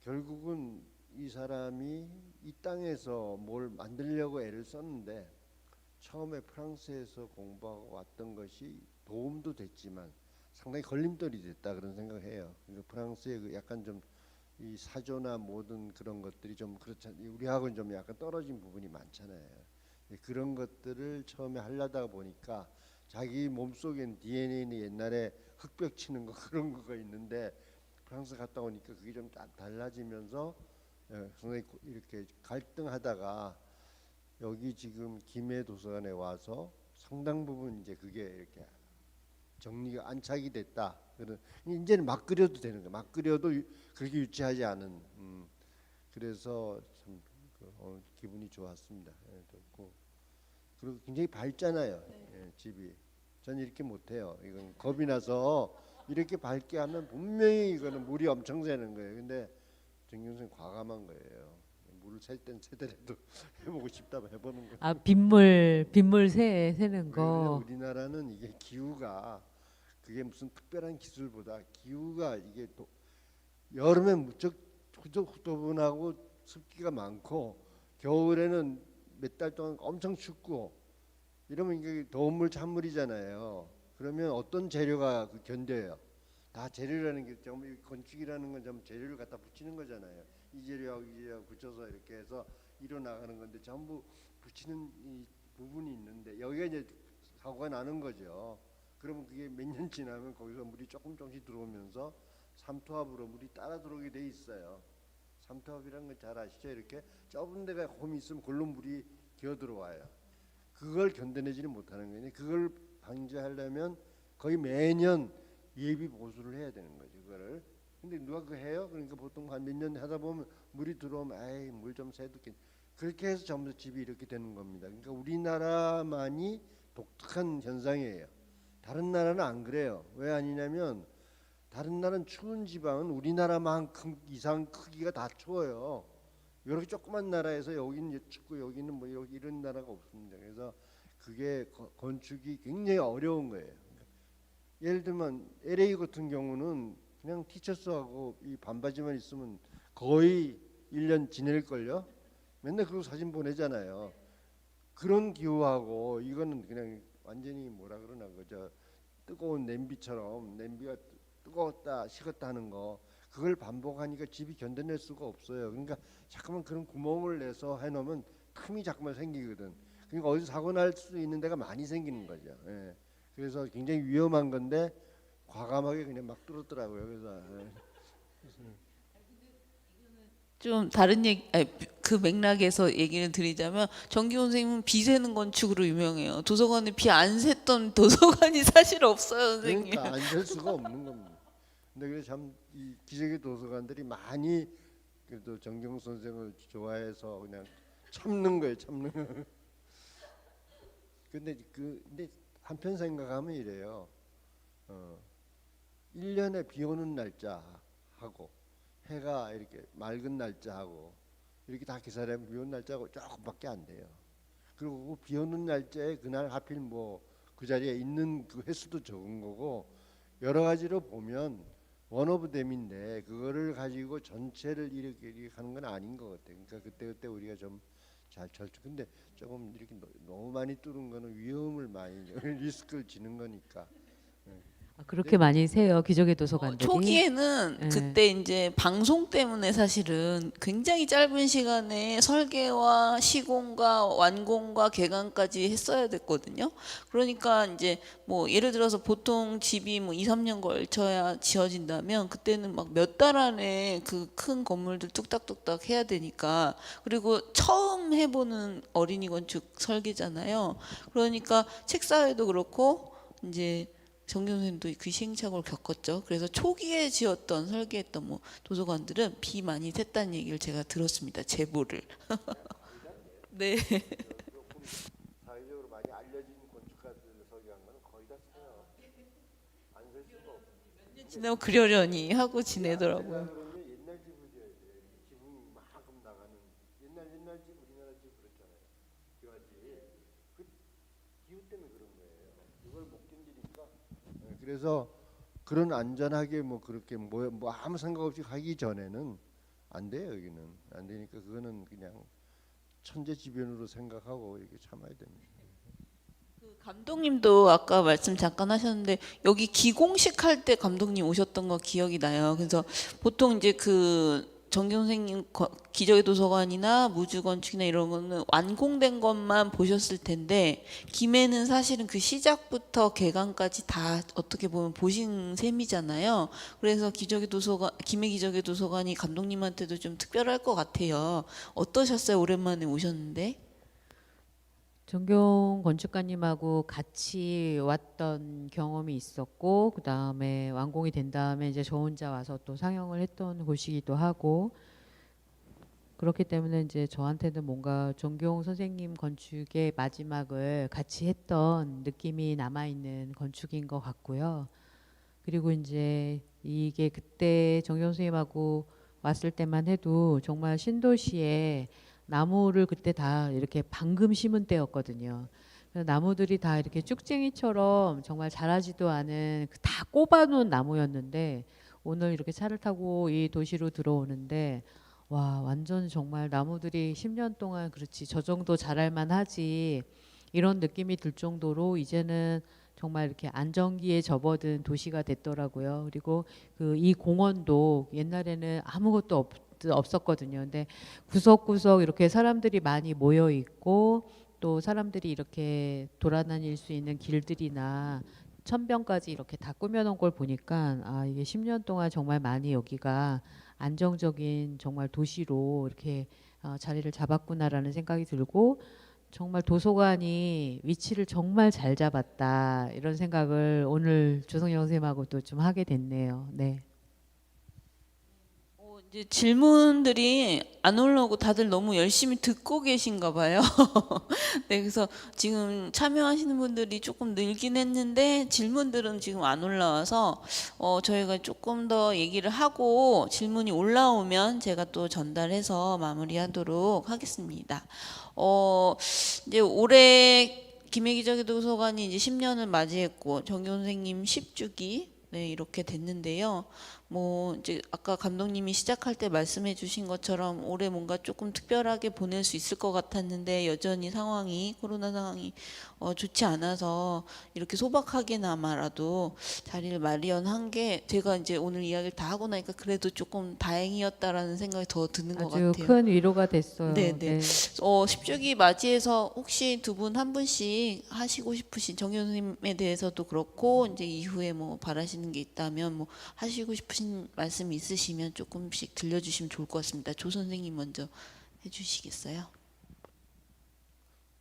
결국은 이 사람이 이 땅에서 뭘 만들려고 애를 썼는데 처음에 프랑스에서 공부하고 왔던 것이 도움도 됐지만 상당히 걸림돌이 됐다 그런 생각해요. 그러니까 프랑스의 그 약간 좀 이 사조나 모든 그런 것들이 좀 그렇잖아요. 우리하고는 좀 약간 떨어진 부분이 많잖아요. 그런 것들을 처음에 하려다 보니까 자기 몸속엔 DNA는 옛날에 흑벽 치는 거 그런 거가 있는데 프랑스 갔다 오니까 그게 좀 달라지면서 상당히 이렇게 갈등하다가 여기 지금 김해 도서관에 와서 상당 부분 이제 그게 이렇게 정리가 안착이 됐다. 그런 이제는 막 그려도 되는 거예요. 막 그려도 그렇게 유치하지 않은. 그래서 참 기분이 좋았습니다. 그리고 굉장히 밝잖아요. 집이. 전 이렇게 못해요. 이건 겁이 나서 이렇게 밝게 하면 분명히 이거는 물이 엄청 새는 거예요. 근데 정경생 과감한 거예요. 물을 셀 땐 세더라도 해보고 싶다면 해보는 거예요. 빗물 새는 거. 우리나라는 이게 기후가 그게 무슨 특별한 기술보다 기후가 이게 또 여름에 무척 후덥후덥하고 습기가 많고 겨울에는 몇 달 동안 엄청 춥고 이러면 이게 더운 물 찬물이잖아요. 그러면 어떤 재료가 견뎌요? 다 재료라는 게 정말 건축이라는 건 전부 재료를 갖다 붙이는 거잖아요. 이 재료하고 이 재료하고 붙여서 이렇게 해서 이뤄 나가는 건데 전부 붙이는 이 부분이 있는데 여기가 이제 사고가 나는 거죠. 그러면 그게 몇 년 지나면 거기서 물이 조금씩 들어오면서 삼투압으로 물이 따라 들어오게 돼 있어요. 삼투압이라는 건 잘 아시죠? 이렇게 좁은 데가 홈이 있으면 그걸로 물이 기어 들어와요. 그걸 견뎌내지는 못하는 거예요. 그걸 방지하려면 거의 매년 예비 보수를 해야 되는 거죠. 그거를. 근데 누가 그거 해요? 그러니까 보통 한 몇 년 하다 보면 물이 들어오면 에이 물 좀 새도 그렇게 해서 전부 집이 이렇게 되는 겁니다. 그러니까 우리나라만이 독특한 현상이에요. 다른 나라는 안 그래요. 왜 아니냐면 다른 나라는 추운 지방은 우리나라만큼 이상 크기가 다 추워요. 이렇게 조그만 나라에서 여기는 춥고 여기는 뭐 여기 이런 나라가 없습니다. 그래서 그게 건축이 굉장히 어려운 거예요. 예를 들면 LA 같은 경우는 그냥 티셔츠하고 이 반바지만 있으면 거의 1년 지낼 걸요. 맨날 그거 사진 보내잖아요. 그런 기후하고 이거는 그냥 완전히 뭐라 그러나 그저 뜨거운 냄비처럼 냄비가 뜨거웠다 식었다 하는 거 그걸 반복하니까 집이 견뎌낼 수가 없어요. 그러니까 자꾸만 그런 구멍을 내서 해놓으면 틈이 자꾸만 생기거든. 그러니까 어디서 사고 날 수 있는 데가 많이 생기는 거죠. 예. 그래서 굉장히 위험한 건데 과감하게 그냥 막 뚫었더라고요. 그래서 좀 다른 얘기, 아니, 그 맥락에서 얘기를 드리자면 정기훈 선생님은 비 새는 건축으로 유명해요. 도서관에 비 안 샜던 도서관이 사실 없어요, 선생님. 그러니까 안 될 수가 없는 겁니다. 근데 그래서 참 이 기적의 도서관들이 많이 그래도 정경 선생을 좋아해서 그냥 참는 거예요, 참는 거. 근데 한편 생각하면 이래요. 1년에 비 오는 날짜하고 해가 이렇게 맑은 날짜하고 이렇게 다 계산하면 비 오는 날짜하고 조금밖에 안 돼요. 그리고 그 비 오는 날짜에 그날 하필 뭐 그 자리에 있는 그 횟수도 적은 거고 여러 가지로 보면 원 오브 댐인데 그거를 가지고 전체를 이렇게 하는 건 아닌 것 같아요. 그러니까 그때 우리가 좀 잘 근데 조금 이렇게 너무 많이 뚫은 거는 위험을 많이 리스크를 지는 거니까. 그렇게 많이 세요 기적의 도서관들이. 초기에는 예. 그때 이제 방송 때문에 사실은 굉장히 짧은 시간에 설계와 시공과 완공과 개관까지 했어야 됐거든요. 그러니까 이제 뭐 예를 들어서 보통 집이 뭐 2, 3년 걸쳐야 지어진다면 그때는 막 몇 달 안에 그 큰 건물들 뚝딱뚝딱 해야 되니까 그리고 처음 해보는 어린이 건축 설계잖아요. 그러니까 책 사회도 그렇고 이제 정경 선생님도 그 시행착오를 겪었죠. 그래서 초기에 지었던 설계했던 뭐 도서관들은 비 많이 샜다는 얘기를 제가 들었습니다. 제보를. 네. 사회적으로 많이 알려진 건축가들 설계한 거는 거의 다 써요. 안 쓸 수가 없어요. 지나고 그러려니 하고 지내더라고요. 그러면 옛날 집을 지어야 돼. 지붕이 이만큼 나가는 옛날 집 우리나라 집 그렇잖아요. 기와집 그 기후 때문에 그런 거예요. 이걸 못 견디니까. 그래서 그런 안전하게 뭐 그렇게 뭐 아무 생각 없이 하기 전에는 안 돼요. 여기는 안 되니까 그거는 그냥 천재지변으로 생각하고 이렇게 참아야 됩니다. 그 감독님도 아까 말씀 잠깐 하셨는데 여기 기공식 할 때 감독님 오셨던 거 기억이 나요. 그래서 보통 이제 그 정경 선생님 기적의 도서관이나 무주건축이나 이런 거는 완공된 것만 보셨을 텐데 김해는 사실은 그 시작부터 개관까지 다 어떻게 보면 보신 셈이잖아요. 그래서 김해 기적의 도서관이 감독님한테도 좀 특별할 것 같아요. 어떠셨어요? 오랜만에 오셨는데. 정경 건축가님하고 같이 왔던 경험이 있었고 그 다음에 완공이 된 다음에 이제 저 혼자 와서 또 상영을 했던 곳이기도 하고 그렇기 때문에 이제 저한테는 뭔가 정경 선생님 건축의 마지막을 같이 했던 느낌이 남아있는 건축인 것 같고요. 그리고 이제 이게 그때 정경 선생님하고 왔을 때만 해도 정말 신도시에 나무를 그때 다 이렇게 방금 심은 때였거든요. 그래서 나무들이 다 이렇게 쭉쟁이처럼 정말 자라지도 않은 다 꼽아놓은 나무였는데 오늘 이렇게 차를 타고 이 도시로 들어오는데 와 완전 정말 나무들이 10년 동안 그렇지 저 정도 자랄만 하지 이런 느낌이 들 정도로 이제는 정말 이렇게 안정기에 접어든 도시가 됐더라고요. 그리고 그 이 공원도 옛날에는 아무것도 없었거든요. 근데 구석구석 이렇게 사람들이 많이 모여 있고 또 사람들이 이렇게 돌아다닐 수 있는 길들이나 천변까지 이렇게 다 꾸며놓은 걸 보니까 아 이게 10년 동안 정말 많이 여기가 안정적인 정말 도시로 이렇게 자리를 잡았구나라는 생각이 들고 정말 도서관이 위치를 정말 잘 잡았다 이런 생각을 오늘 조성영 선생님하고 또 좀 하게 됐네요. 네. 이제 질문들이 안 올라오고 다들 너무 열심히 듣고 계신가 봐요. 네, 그래서 지금 참여하시는 분들이 조금 늘긴 했는데 질문들은 지금 안 올라와서 저희가 조금 더 얘기를 하고 질문이 올라오면 제가 또 전달해서 마무리하도록 하겠습니다. 이제 올해 김혜기적의 도서관이 이제 10년을 맞이했고 정교 선생님 10주기 네, 이렇게 됐는데요. 뭐 이제 아까 감독님이 시작할 때 말씀해 주신 것처럼 올해 뭔가 조금 특별하게 보낼 수 있을 것 같았는데 여전히 상황이 코로나 상황이 좋지 않아서 이렇게 소박하게나마라도 자리를 마련한 게 제가 이제 오늘 이야기를 다 하고 나니까 그래도 조금 다행이었다라는 생각이 더 드는 것 아주 같아요. 큰 위로가 됐어요. 네, 네. 10주기 맞이해서 혹시 두 분 한 분씩 하시고 싶으신 정현 선생님에 대해서도 그렇고 이제 이후에 뭐 바라시는 게 있다면 뭐 하시고 싶으신 말씀 있으시면 조금씩 들려주시면 좋을 것 같습니다. 조 선생님 먼저 해주시겠어요?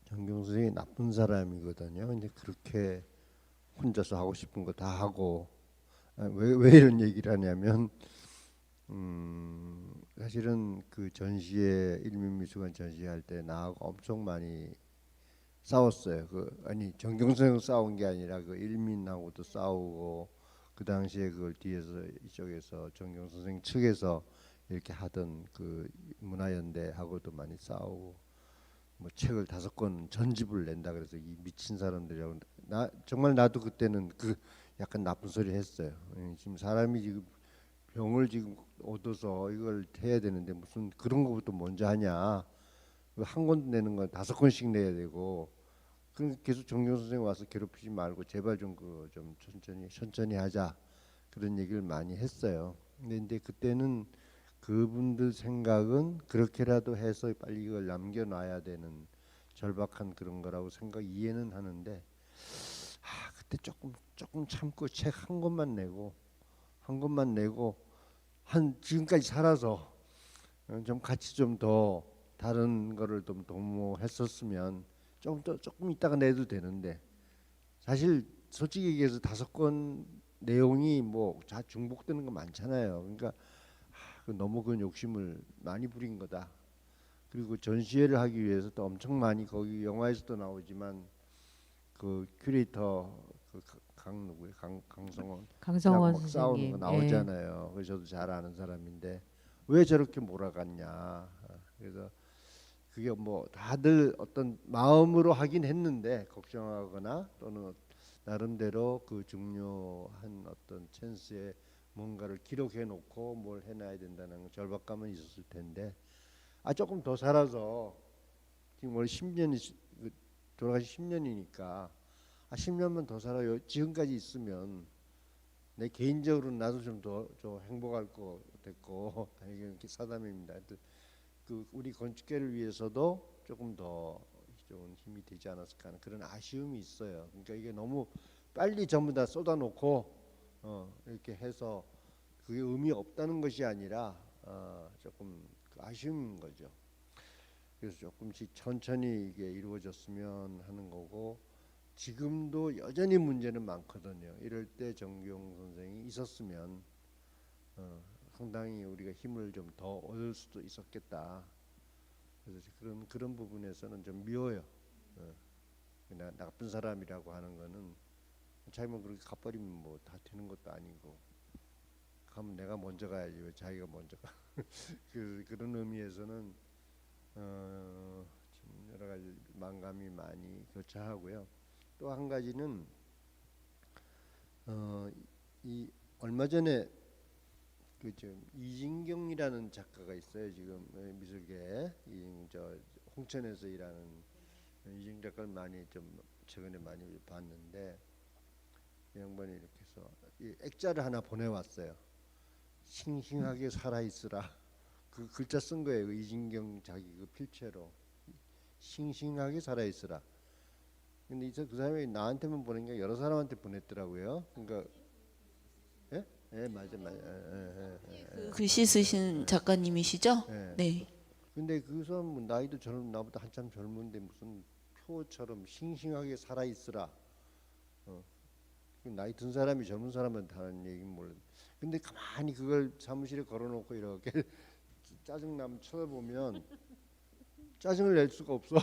정경 선생이 나쁜 사람이거든요. 근데 그렇게 혼자서 하고 싶은 거 다 하고 왜 이런 얘기를 하냐면 사실은 그 전시회 일민미술관 전시할 때 나하고 엄청 많이 싸웠어요. 아니 정경선 싸운 게 아니라 그 일민하고도 싸우고 그 당시에 그걸 뒤에서 이쪽에서 정경 선생 측에서 이렇게 하던 그 문화연대하고도 많이 싸우고 뭐 책을 5권 전집을 낸다 그래서 이 미친 사람들이라고 나 정말 나도 그때는 그 약간 나쁜 소리 했어요. 지금 사람이 지금 병을 지금 얻어서 이걸 해야 되는데 무슨 그런 거부터 먼저 하냐. 한 권 내는 건 5권씩 내야 되고 그럼 계속 정경 선생 와서 괴롭히지 말고 제발 좀 좀 천천히 하자 그런 얘기를 많이 했어요. 근데 그때는 그분들 생각은 그렇게라도 해서 빨리 이걸 남겨놔야 되는 절박한 그런 거라고 이해는 하는데 그때 조금 참고 책 한 권만 내고 한 지금까지 살아서 좀 같이 좀 더 다른 거를 좀 도모했었으면 조금 있다가 내도 되는데 사실 솔직히 얘기해서 5권 내용이 뭐 다 중복되는 거 많잖아요. 그러니까 너무 그 욕심을 많이 부린 거다. 그리고 전시회를 하기 위해서 또 엄청 많이 거기 영화에서도 나오지만 그 큐레이터 누구예요? 강성원 강성원 막 싸우는 거 선생님. 나오잖아요. 그래서 저도 잘 아는 사람인데 왜 저렇게 몰아갔냐. 그래서 그게 뭐 다들 어떤 마음으로 하긴 했는데 걱정하거나 또는 나름대로 그 중요한 어떤 찬스에 뭔가를 기록해 놓고 뭘 해놔야 된다는 절박감은 있었을 텐데 조금 더 살아서 지금 원래 10년이 돌아가시 10년이니까 10년만 더 살아요. 지금까지 있으면 내 개인적으로는 나도 좀 더 행복할 거 됐고 이게 사담입니다. 그 우리 건축계를 위해서도 조금 더 좋은 힘이 되지 않았을까 하는 그런 아쉬움이 있어요. 그러니까 이게 너무 빨리 전부 다 쏟아놓고 이렇게 해서 그게 의미 없다는 것이 아니라 조금 아쉬운 거죠. 그래서 조금씩 천천히 이게 이루어졌으면 하는 거고 지금도 여전히 문제는 많거든요. 이럴 때 정경 선생이 있었으면 상당히 우리가 힘을 좀 더 얻을 수도 있었겠다. 그래서 그런 부분에서는 좀 미워요. 나쁜 사람이라고 하는 거는 자기만 그렇게 가버리면 뭐 다 되는 것도 아니고 가면 내가 먼저 가야지 왜 자기가 먼저 가. 그런 의미에서는 좀 여러 가지 만감이 많이 교차하고요. 또 한 가지는 이 얼마 전에 좀 이진경이라는 작가가 있어요. 지금 미술계 저 홍천에서 일하는 이진경 작가를 많이 좀 최근에 많이 봤는데 이 양반이 이렇게 해서 이 액자를 하나 보내왔어요. 싱싱하게 살아있으라. 그 글자 쓴 거예요. 그 이진경 자기 그 필체로 싱싱하게 살아있으라. 근데 그 사람이 나한테만 보낸 게 여러 사람한테 보냈더라고요. 그러니까 맞아. 글씨 쓰신 작가님이시죠? 예. 네. 근데 그 사람 나이도 나보다 한참 젊은데 무슨 표처럼 싱싱하게 살아 있으라. 나이 든 사람이 젊은 사람한테 하는 얘기는 몰라. 근데 가만히 그걸 사무실에 걸어놓고 이렇게 짜증나면 쳐다보면 짜증을 낼 수가 없어.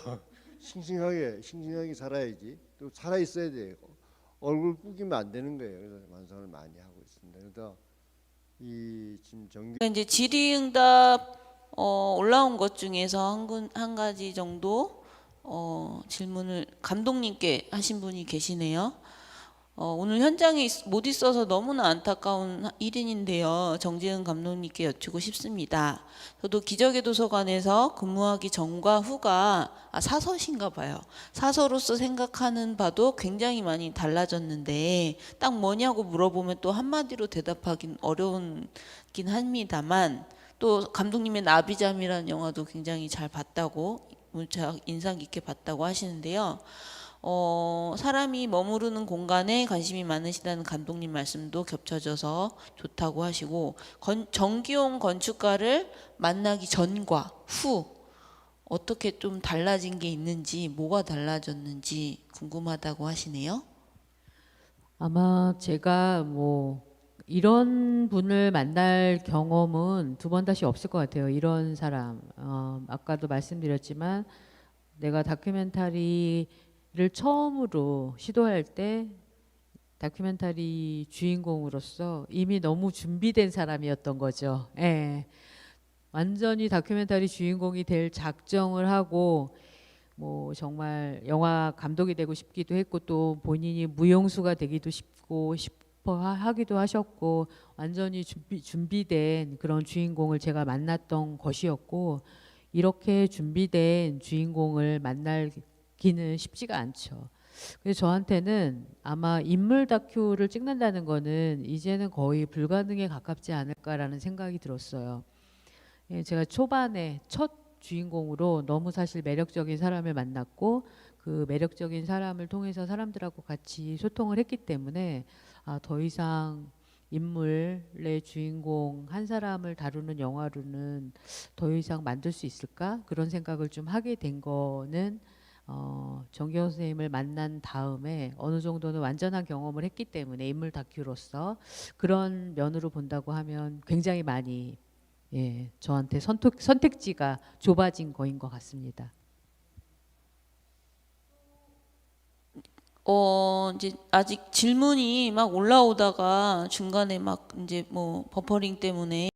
싱싱하게 살아야지. 또 살아 있어야 돼. 얼굴 꾸기면 안 되는 거예요. 그래서 완성을 많이 하고 있습니다. 그래서 이 지금 그러니까 이제 질의응답 올라온 것 중에서 한 가지 정도 질문을 감독님께 하신 분이 계시네요. 오늘 현장에 못 있어서 너무나 안타까운 일인인데요. 정재은 감독님께 여쭙고 싶습니다. 저도 기적의 도서관에서 근무하기 전과 후가 사서신가 봐요. 사서로서 생각하는 바도 굉장히 많이 달라졌는데 딱 뭐냐고 물어보면 또 한마디로 대답하긴 어려운긴 합니다만 또 감독님의 나비잠이라는 영화도 굉장히 잘 봤다고 인상 깊게 봤다고 하시는데요. 사람이 머무르는 공간에 관심이 많으시다는 감독님 말씀도 겹쳐져서 좋다고 하시고 정기용 건축가를 만나기 전과 후 어떻게 좀 달라진 게 있는지 뭐가 달라졌는지 궁금하다고 하시네요. 아마 제가 뭐 이런 분을 만날 경험은 두 번 다시 없을 것 같아요. 이런 사람. 아까도 말씀드렸지만 내가 다큐멘터리를 처음으로 시도할 때 다큐멘터리 주인공으로서 이미 너무 준비된 사람이었던 거죠. 예. 완전히 다큐멘터리 주인공이 될 작정을 하고 뭐 정말 영화 감독이 되고 싶기도 했고 또 본인이 무용수가 되기도 싶어 하기도 하셨고 완전히 준비된 그런 주인공을 제가 만났던 것이었고 이렇게 준비된 주인공을 만나기는 쉽지가 않죠. 그래서 저한테는 아마 인물 다큐를 찍는다는 거는 이제는 거의 불가능에 가깝지 않을까라는 생각이 들었어요. 예, 제가 초반에 첫 주인공으로 너무 사실 매력적인 사람을 만났고 그 매력적인 사람을 통해서 사람들하고 같이 소통을 했기 때문에 더 이상 인물의 주인공 한 사람을 다루는 영화로는 더 이상 만들 수 있을까? 그런 생각을 좀 하게 된 거는 정기영 선생님을 만난 다음에 어느 정도는 완전한 경험을 했기 때문에 인물 다큐로서 그런 면으로 본다고 하면 굉장히 많이 저한테 선택지가 좁아진 거인 것 같습니다. 이제 아직 질문이 막 올라오다가 중간에 막 이제 뭐 버퍼링 때문에